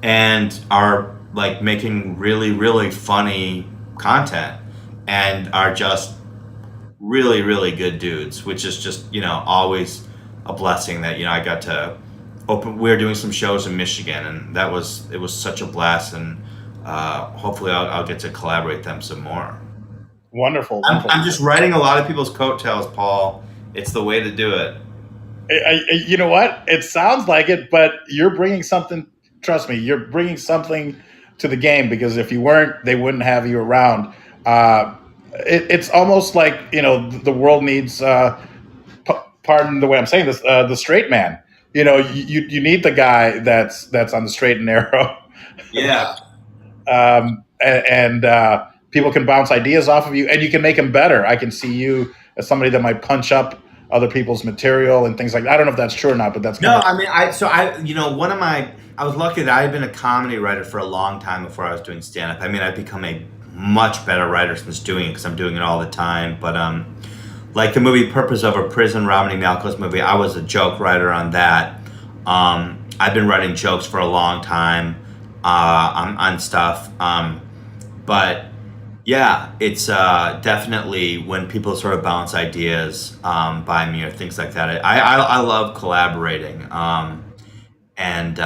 and are like making really, really funny content and are just really, really good dudes, which is just always a blessing that I got to open. We were doing some shows in Michigan, and it was such a blast, and hopefully I'll get to collaborate with them some more. Wonderful. I'm just riding a lot of people's coattails, Paul. It's the way to do it. You know what? It sounds like it, but you're bringing something. Trust me, you're bringing something to the game, because if you weren't, they wouldn't have you around. It's almost like the world needs. Pardon the way I'm saying this. The straight man. You need the guy that's on the straight and narrow. Yeah. and people can bounce ideas off of you, and you can make them better. I can see you as somebody that might punch up other people's material and things like that. I don't know if that's true or not, but that's No, kind of I mean, one of my, I was lucky that I had been a comedy writer for a long time before I was doing stand up. I mean, I've become a much better writer since doing it because I'm doing it all the time. But like the movie Purpose Over Prison, Romney Malco's movie, I was a joke writer on that. I've been writing jokes for a long time on stuff. But yeah, it's definitely when people sort of bounce ideas by me or things like that. I love collaborating and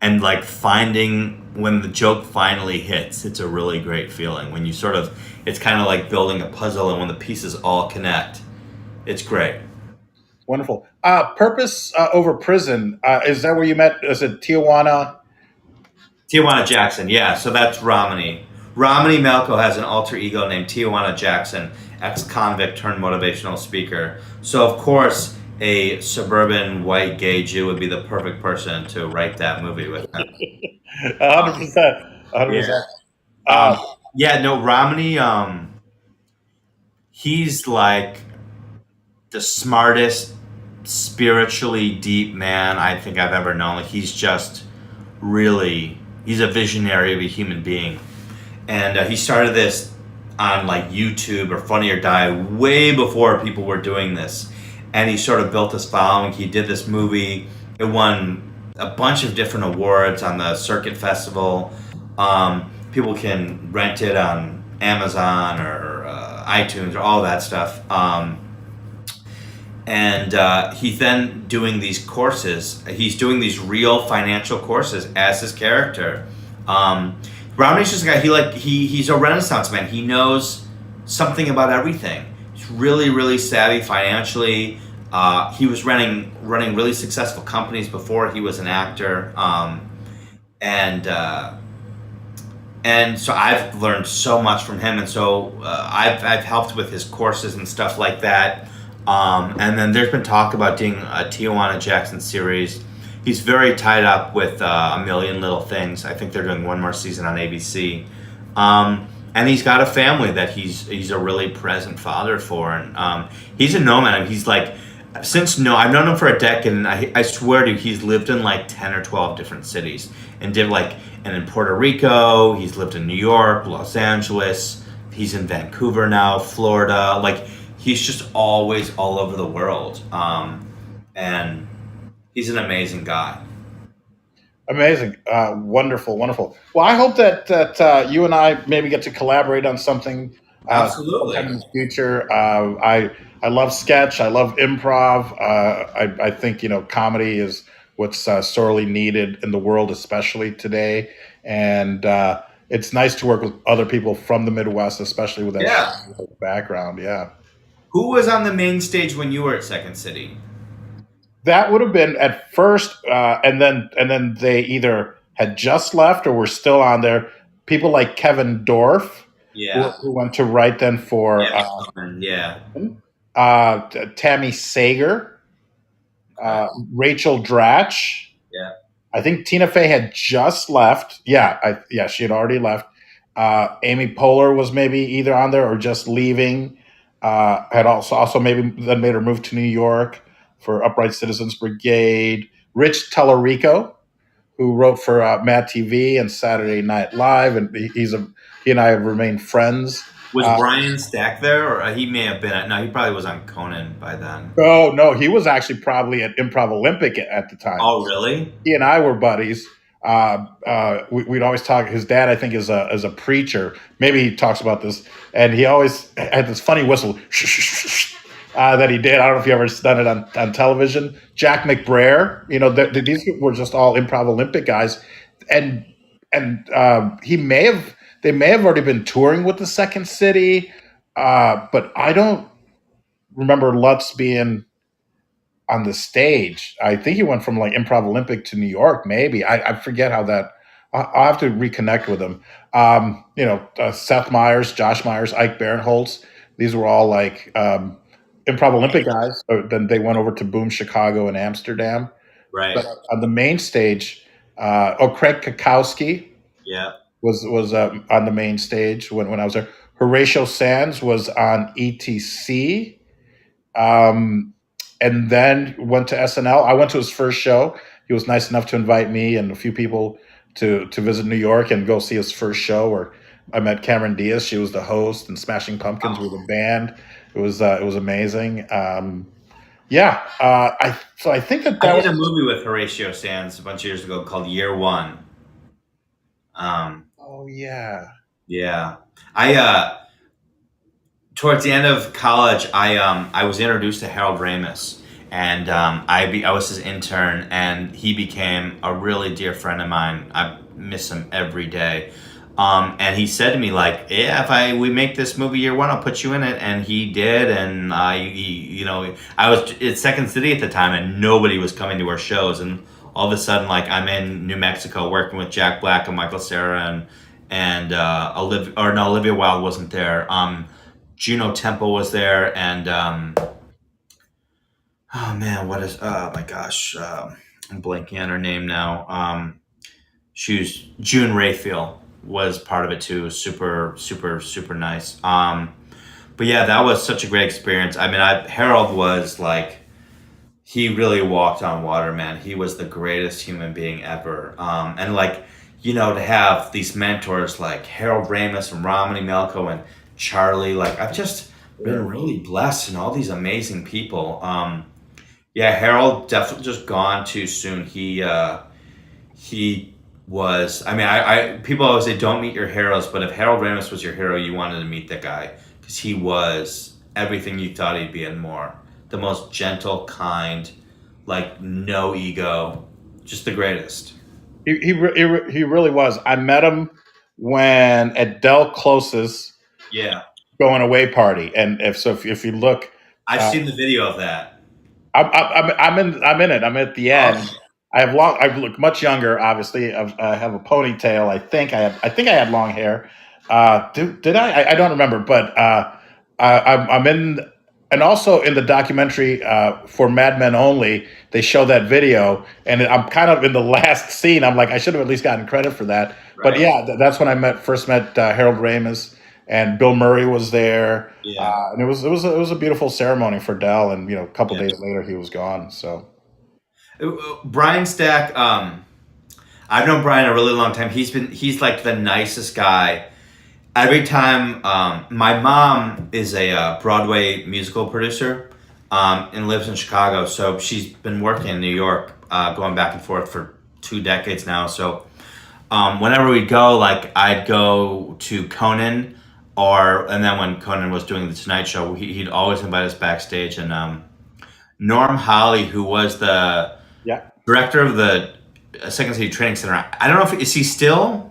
and like finding when the joke finally hits. It's a really great feeling when you sort of. It's kind of like building a puzzle, and when the pieces all connect, it's great. wonderful. Purpose over prison. Is that where you met? Is it Tijuana? Tijuana Jackson, yeah. So that's Romney. Romney Malco has an alter ego named Tijuana Jackson, ex-convict turned motivational speaker. So of course, a suburban white gay Jew would be the perfect person to write that movie with him. 100%. 100%. Yeah. Um, yeah. No, Romney. He's like the smartest, spiritually deep man I think I've ever known. Like he's just really. He's a visionary of a human being. And he started this on like YouTube or Funny or Die way before people were doing this, and he sort of built this following. He did this movie. It won a bunch of different awards on the Circuit Festival. People can rent it on Amazon or iTunes or all that stuff. And he's then doing these courses. He's doing these real financial courses as his character. Romney's just a guy. He's a Renaissance man. He knows something about everything. He's really really savvy financially. He was running really successful companies before he was an actor. And so I've learned so much from him, and so I've helped with his courses and stuff like that. And then there's been talk about doing a Tijuana Jackson series. He's very tied up with A Million Little Things. I think they're doing one more season on ABC. And he's got a family that he's a really present father for. And he's a nomad. He's like, I've known him for a decade, and I swear to you, he's lived in like 10 or 12 different cities. And in Puerto Rico, he's lived in New York, Los Angeles, he's in Vancouver now, Florida. Like, he's just always all over the world. And he's an amazing guy. Amazing, wonderful, wonderful. Well, I hope that you and I maybe get to collaborate on something Absolutely. sometime in the future. I love sketch. I love improv. I think comedy is what's sorely needed in the world, especially today. And it's nice to work with other people from the Midwest, especially with that Yeah. background. Yeah. Who was on the main stage when you were at Second City? That would have been at first, and then they either had just left or were still on there. People like Kevin Dorff, Yeah. who went to write then for Yeah. Tammy Sager, Rachel Dratch. Yeah. I think Tina Fey had just left. Yeah, she had already left. Amy Poehler was maybe either on there or just leaving. Had also maybe then made her move to New York for Upright Citizens Brigade. Rich Tellerico, who wrote for Mad TV and Saturday Night Live, and he and I have remained friends. Was Brian Stack there, or he may have been? No, he probably was on Conan by then. Oh no, he was actually probably at Improv Olympic at the time. Oh, really? He and I were buddies. We'd always talk. His dad, I think, is a preacher. Maybe he talks about this, and he always had this funny whistle that he did. I don't know if you ever done it on television. Jack McBrayer, these were just all Improv Olympic guys, and they may have already been touring with the Second City, but I don't remember Lutz being on the stage. I think he went from like Improv Olympic to New York, maybe. I forget how that. I'll have to reconnect with him. Seth Meyers, Josh Myers, Ike Barinholtz. These were all like Improv Olympic guys. Then they went over to Boom Chicago and Amsterdam. Right. But on the main stage, Craig Kakowski. Yeah. was on the main stage when I was there. Horatio Sands was on ETC, um, and then went to SNL. I went to his first show. He was nice enough to invite me and a few people to visit New York and go see his first show. Where I met Cameron Diaz. She was the host, and Smashing Pumpkins were the band. It was amazing. Yeah, I think that I that did was. a movie with Horatio Sands a bunch of years ago called Year One. Oh yeah. Yeah, I towards the end of college, I was introduced to Harold Ramis, and I was his intern, and he became a really dear friend of mine. I miss him every day. And he said to me like, "Yeah, if we make this movie Year One, I'll put you in it." And he did, and I was at Second City at the time, and nobody was coming to our shows, and all of a sudden, like I'm in New Mexico working with Jack Black and Michael Cera and Olivia Wilde wasn't there. Juno Temple was there, and oh man, oh my gosh, I'm blanking on her name now. She was June Rayfield was part of it too. Super, super, super nice. But yeah, that was such a great experience. I mean, Harold was like he really walked on water, man. He was the greatest human being ever. And like, to have these mentors like Harold Ramis and Romney Melko and Charlie, like I've just been really blessed and all these amazing people. Yeah, Harold definitely just gone too soon. He was. I mean, people always say don't meet your heroes, but if Harold Ramis was your hero, you wanted to meet that guy because he was everything you thought he'd be and more. The most gentle, kind, like no ego, just the greatest. He really was. I met him when at Del Close's Yeah, going away party, and if you look, I've uh, seen the video of that. I'm in it. I'm at the end. Oh, I look much younger. Obviously, I have a ponytail. I think I had long hair. Did I? I don't remember, but I'm in, and also in the documentary for Mad Men Only, they show that video, and I'm kind of in the last scene. I'm like, I should have at least gotten credit for that. But right. yeah, that's when I first met Harold Ramis, and Bill Murray was there, Yeah, and it was a beautiful ceremony for Dell. And a couple yeah. days later, he was gone. So Brian Stack. I've known Brian a really long time. He's like the nicest guy. Every time, my mom is a Broadway musical producer, and lives in Chicago. So she's been working in New York, going back and forth for 2 decades now. So whenever we'd go, like I'd go to Conan, and then when Conan was doing the Tonight Show, he'd always invite us backstage. And Norm Holly, who was the yeah. director of the Second City Training Center, I don't know if is he still.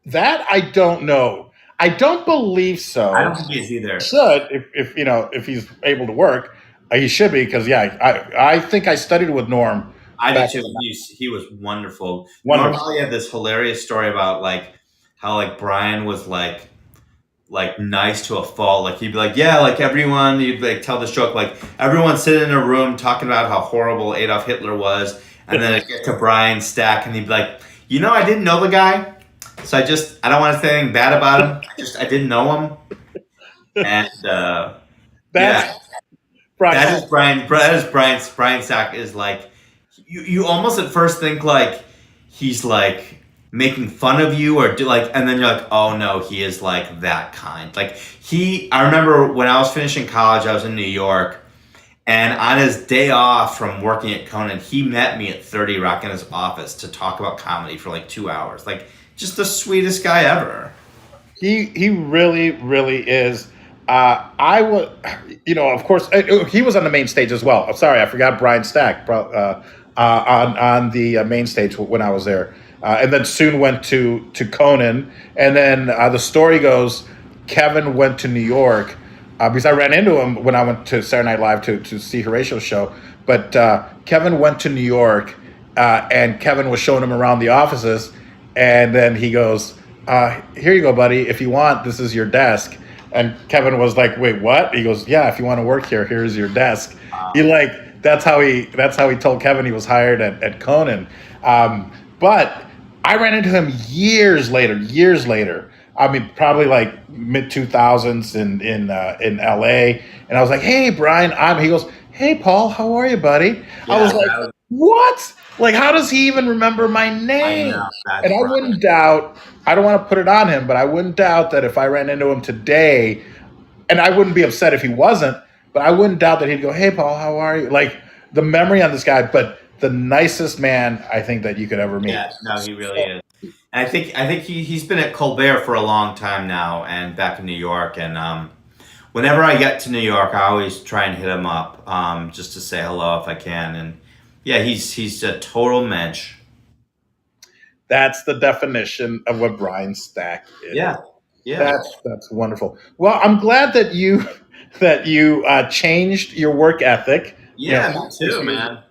That I don't know. I don't believe I so. don't think he is either. Should if if he's able to work, he should be because yeah, I think I studied with Norm I did back too. in He was wonderful. Norm wonderful. Holly had this hilarious story about like how like Brian was like nice to a fault. Like he'd be like, yeah, like everyone. You'd like tell this joke like everyone's sitting in a room talking about how horrible Adolf Hitler was, and then it get to Brian Stack, and he'd be like, I didn't know the guy, so I don't want to say anything bad about him. I didn't know him, and yeah, That's right. that is Brian. That is Brian Stack is like you almost at first think like he's like making fun of you or do like and then you're like oh no he is like that kind like I remember when I was finishing college I was in New York and on his day off from working at Conan he met me at 30 Rock in his office to talk about comedy for like 2 hours like just the sweetest guy ever. He really is. I would, of course, he was on the main stage as well. I'm sorry, I forgot Brian Stack on the main stage when I was there, and then soon went to Conan, and then the story goes, Kevin went to New York because I ran into him when I went to Saturday Night Live to see Horatio's show, but Kevin went to New York, and Kevin was showing him around the offices, and then he goes, "Here you go, buddy. If you want, this is your desk." And Kevin was like, "Wait, what?" He goes, "Yeah, if you want to work here, here's your desk." He like that's how he told Kevin he was hired at Conan. But I ran into him years later. Years later. I mean, probably like mid 2000s in LA, and I was like, "Hey, Brian." He goes, "Hey, Paul. How are you, buddy?" I Yeah, was like, "What? Like, how does he even remember my I name?" know. That's And I right. wouldn't doubt. I don't want to put it on him, but I wouldn't doubt that if I ran into him today, and I wouldn't be upset if he wasn't, but I wouldn't doubt that he'd go, "Hey, Paul, how are you?" Like the memory on this guy, but the nicest man I think that you could ever meet. Yeah, no, he really is. And I think he's been at Colbert for a long time now, and back in New York. And whenever I get to New York, I always try and hit him up, just to say hello if I can. And yeah, he's a total mensch. That's the definition of what Brian Stack is. Yeah, yeah, That's wonderful. Well, I'm glad that you changed your work ethic. You know, yeah. Me too, man.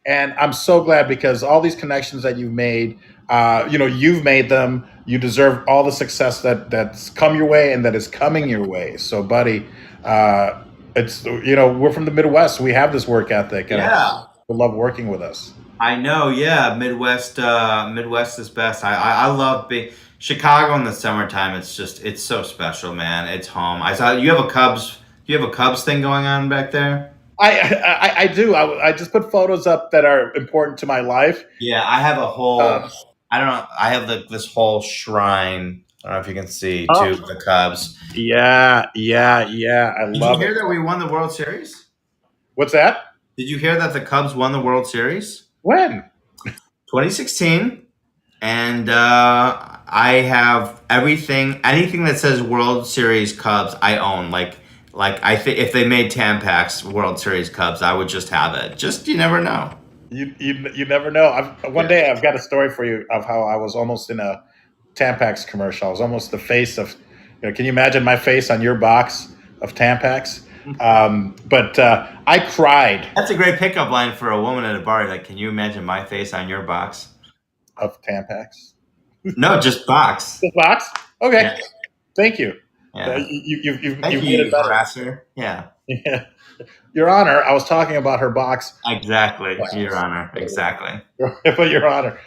and I'm so glad because all these connections that you've made, you've made them. You deserve all the success that's come your way and that is coming your way. So, buddy, it's we're from the Midwest. We have this work ethic, and I Yeah, love working with us. I know. Yeah, Midwest. Midwest is best. I love being Chicago in the summertime. It's so special, man. It's home. I saw you have a Cubs. You have a Cubs thing going on back there. I do. I just put photos up that are important to my life. Yeah, I have a Uh, whole. I don't know. I have this whole shrine. I don't know if you can see oh, to the Cubs. yeah. I Did you love hear it. that we won the World Series? What's that? Did you hear that the Cubs won the World Series? When? 2016, and I have anything that says World Series Cubs, I own. Like if they made Tampax World Series Cubs, I would just have it. Just you never know. You never know. One Yeah. day I've got a story for you of how I was almost in a Tampax commercial. I was almost the face of. Can you imagine my face on your box of Tampax? But I cried That's a great pickup line for a woman at a bar. Like, can you imagine my face on your box? of Tampax. No, just box. The box? Okay. Yeah, Thank you. yeah. You've Thank made you, it better. harasser. Yeah, Your Honor, I was talking about her box. exactly, Your Honor. Exactly. But Your Honor.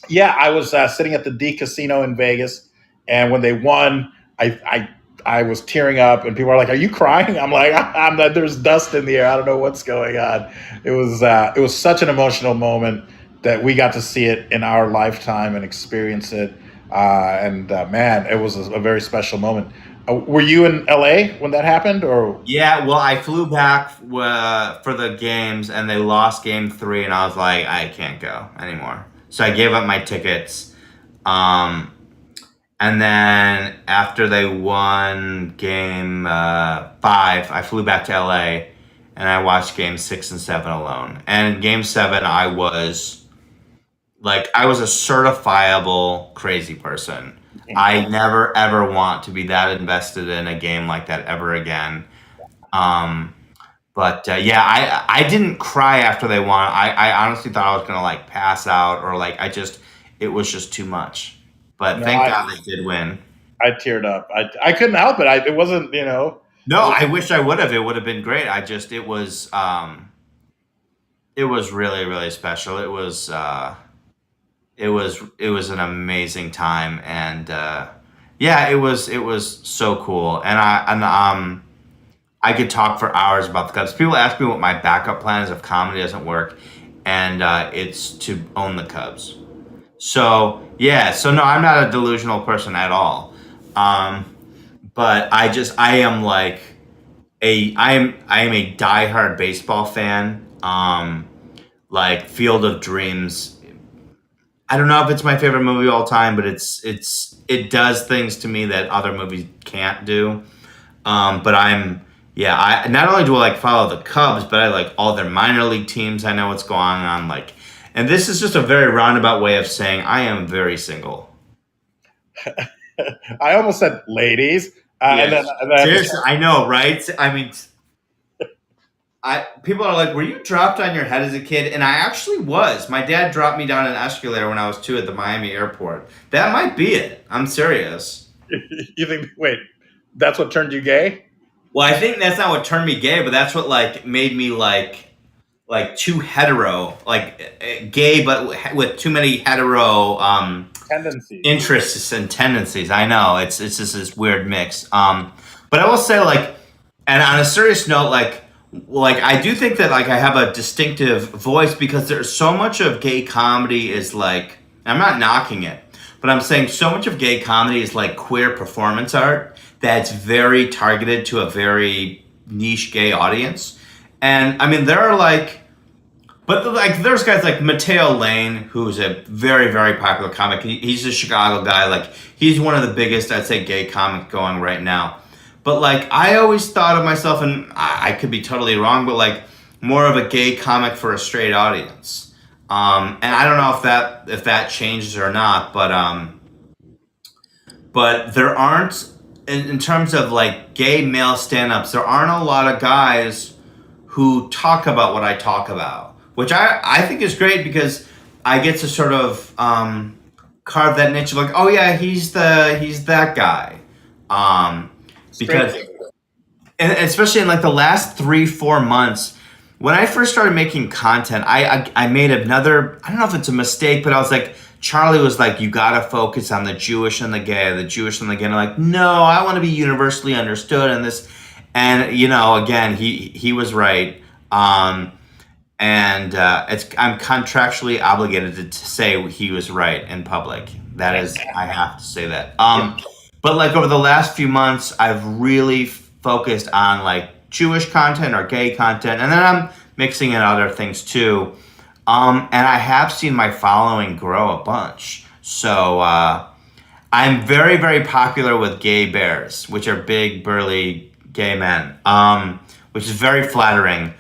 Yeah, I was sitting at the D Casino in Vegas, and when they won, I was tearing up, and people are like, "Are you crying?" I'm like, "I'm not." There's dust in the air. I don't know what's going on. It was such an emotional moment that we got to see it in our lifetime and experience it. And man, it was a very special moment. Were you in LA when that happened, or Yeah, well, I flew back for the games, and they lost game 3, and I was like, I can't go anymore. So I gave up my tickets. Um, and then after they won game 5, I flew back to LA, and I watched game 6 and 7 alone. And in game 7, I was a certifiable crazy person. I never ever want to be that invested in a game like that ever again. Um, but yeah, I didn't cry after they won. I honestly thought I was gonna like pass out, or like it was just too much. But no? thank God they did win. I teared up. I couldn't help it. It wasn't. No, It was, I wish I would have. It would have been great. It was really really special. It was an amazing time, and yeah, it was so cool. And I could talk for hours about the Cubs. People ask me what my backup plan is if comedy doesn't work, and it's to own the Cubs. So yeah, so no, I'm not a delusional person at all. Um, but I am like I am a diehard baseball fan. Like Field of Dreams. I don't know if it's my favorite movie of all time, but it does things to me that other movies can't do. But yeah, I not only do I like follow the Cubs, but I like all their minor league teams. I know what's going on. Like, and this is just a very roundabout way of saying I am very single. I almost said ladies, and then Yes, and then I just seriously, I know, right? I mean, people are like, "Were you dropped on your head as a kid?" And I actually was. My dad dropped me down an escalator when I was 2 at the Miami airport. That might be it. I'm serious. you think wait, that's what turned you gay? Well, I think that's not what turned me gay, but that's what like made me like like too hetero, like gay, but with too many hetero Tendencies. interests and tendencies. I know it's just this weird mix. But I will say, like, and on a serious note, like I do think that like I have a distinctive voice because there's so much of gay comedy is like, I'm not knocking it, but I'm saying so much of gay comedy is like queer performance art that's very targeted to a very niche gay audience. And I mean, there are like, but like, there's guys like Mateo Lane, who's a very, very popular comic. He's a Chicago guy. Like, he's one of the biggest, I'd say, gay comic going right now. But like, I always thought of myself, and I could be totally wrong, but like more of a gay comic for a straight audience. And I don't know if that changes or not, but there aren't, in terms of like gay male stand-ups, there aren't a lot of guys who talk about what I talk about, which I think is great because I get to sort of carve that niche of like, oh yeah, he's that guy. Because, and especially in like the last 3-4 months, when I first started making content, I made another, I don't know if it's a mistake, but I was like, Charlie was like, you gotta focus on the Jewish and the gay, the Jewish and the gay. And I'm like, no, I want to be universally understood in this. And you know, again, he was right. And I'm contractually obligated to say he was right in public. That is, I have to say that. But like over the last few months, I've really focused on like Jewish content or gay content, and then I'm mixing in other things too. And I have seen my following grow a bunch. So I'm very, very popular with gay bears, which are big, burly gay men, which is very flattering.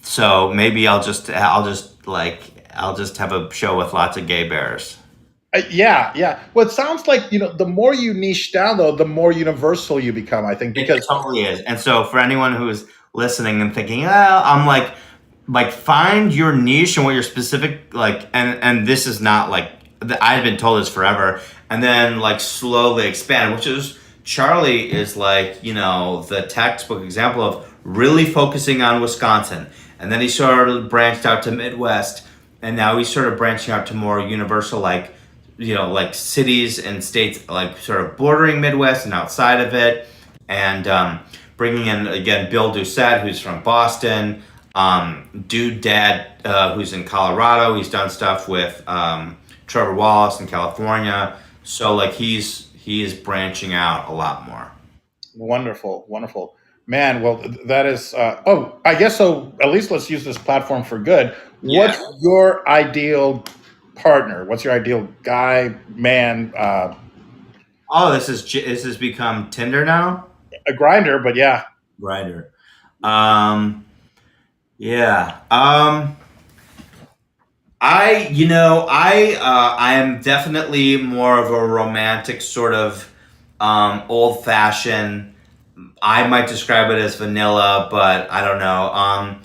So maybe I'll just have a show with lots of gay bears. Yeah, yeah. Well, it sounds like, the more you niche down, though, the more universal you become, I think, It because totally is. And so for anyone who's listening and thinking, I'm like find your niche and what your specific like, and this is not like, I've been told this forever, and then like slowly expand, which is, Charlie is like, the textbook example of really focusing on Wisconsin. And then he sort of branched out to Midwest, and now he's sort of branching out to more universal, like, like cities and states, like sort of bordering Midwest and outside of it. And bringing in, again, Bill Doucette, who's from Boston, Dude Dad, who's in Colorado. He's done stuff with Trevor Wallace in California. So like he is branching out a lot more. wonderful, wonderful. Man, well, that is, I guess so. At least let's use this platform for good. Yeah. What's your ideal partner? What's your ideal guy, man, Oh, this has become Tinder now. a grinder, but yeah. Grinder. Yeah. I am definitely more of a romantic sort of old fashioned. I might describe it as vanilla, but I don't know.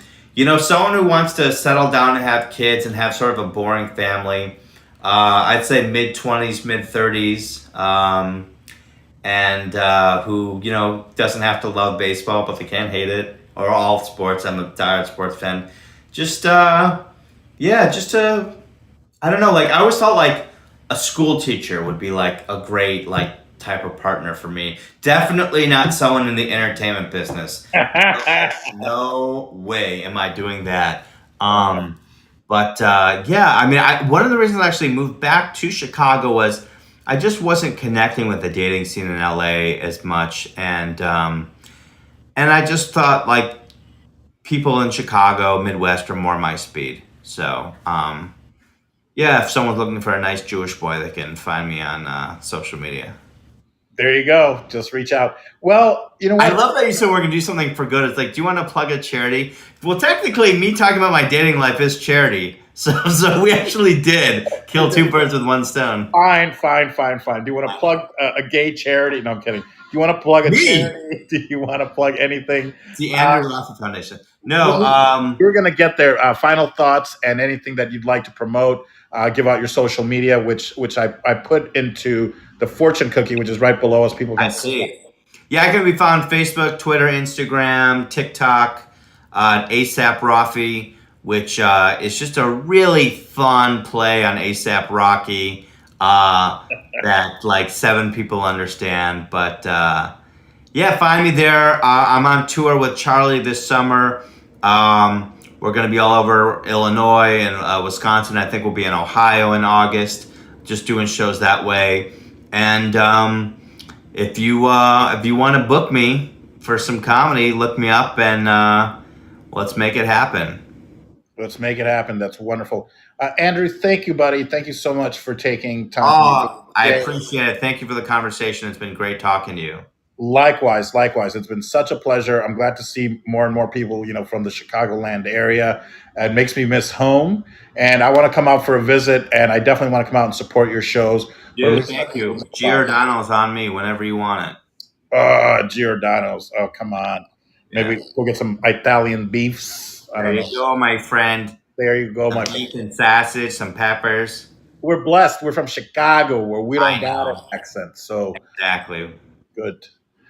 Someone who wants to settle down and have kids and have sort of a boring family. I'd say mid-20s, mid-30s, and who doesn't have to love baseball, but they can't hate it, or all sports. I'm a diehard sports fan. Just I don't know. Like, I always thought like a school teacher would be like a great like type of partner for me. Definitely not someone in the entertainment business. No way am I doing that. But yeah, I mean, one of the reasons I actually moved back to Chicago was I just wasn't connecting with the dating scene in LA as much, and I just thought like people in Chicago, Midwest, are more my speed. So yeah, if someone's looking for a nice Jewish boy, they can find me on social media. There you go. Just reach out. Well, you know I what? love that you said we're gonna do something for good. It's like, do you want to plug a charity? Well, technically, me talking about my dating life is charity. So we actually did kill two birds with one stone. Fine. Do you want to plug a gay charity? No, I'm kidding. Do you want to plug a Me? charity? Do you want to plug anything? It's the Andew Roffe Foundation. No, You're going to get their final thoughts and anything that you'd like to promote. Give out your social media, which I put into the fortune cookie, which is right below us. People can I see. Yeah, I can be found Facebook, Twitter, Instagram, TikTok. ASAP Roffe, which is just a really fun play on ASAP Rocky that like 7 people understand. But yeah, find me there. I'm on tour with Charlie this summer. We're going to be all over Illinois and Wisconsin. I think we'll be in Ohio in August, just doing shows that way. And if you want to book me for some comedy, look me up and let's make it happen. Let's make it happen. That's wonderful. Andrew, thank you, buddy. Thank you so much for taking time Oh, I today. appreciate it. Thank you for the conversation. It's been great talking to you. Likewise, likewise. It's been such a pleasure. I'm glad to see more and more people, from the Chicagoland area. It makes me miss home, and I want to come out for a visit. And I definitely want to come out and support your shows. Dude, thank you. Giordano's on me whenever you want it. Giordano's. Oh, come on. Maybe we'll get some Italian beefs. I don't know. There you go, my friend. There you go, my Some friend. beef and sausage, some peppers. We're blessed. We're from Chicago, where we I don't got an know. accent. So Exactly. good.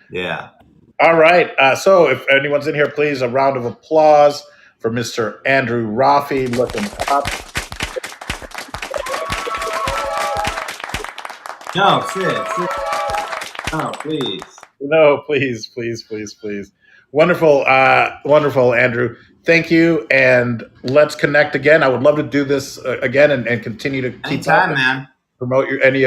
Yeah. All right. So if anyone's in here, please, a round of applause for Mr. Andew Roffe. Looking up. No, sit. No, please. No, please, please, please, please. Wonderful, wonderful, Andrew. Thank you, and let's connect again. I would love to do this again and continue to keep Anytime, man. promote any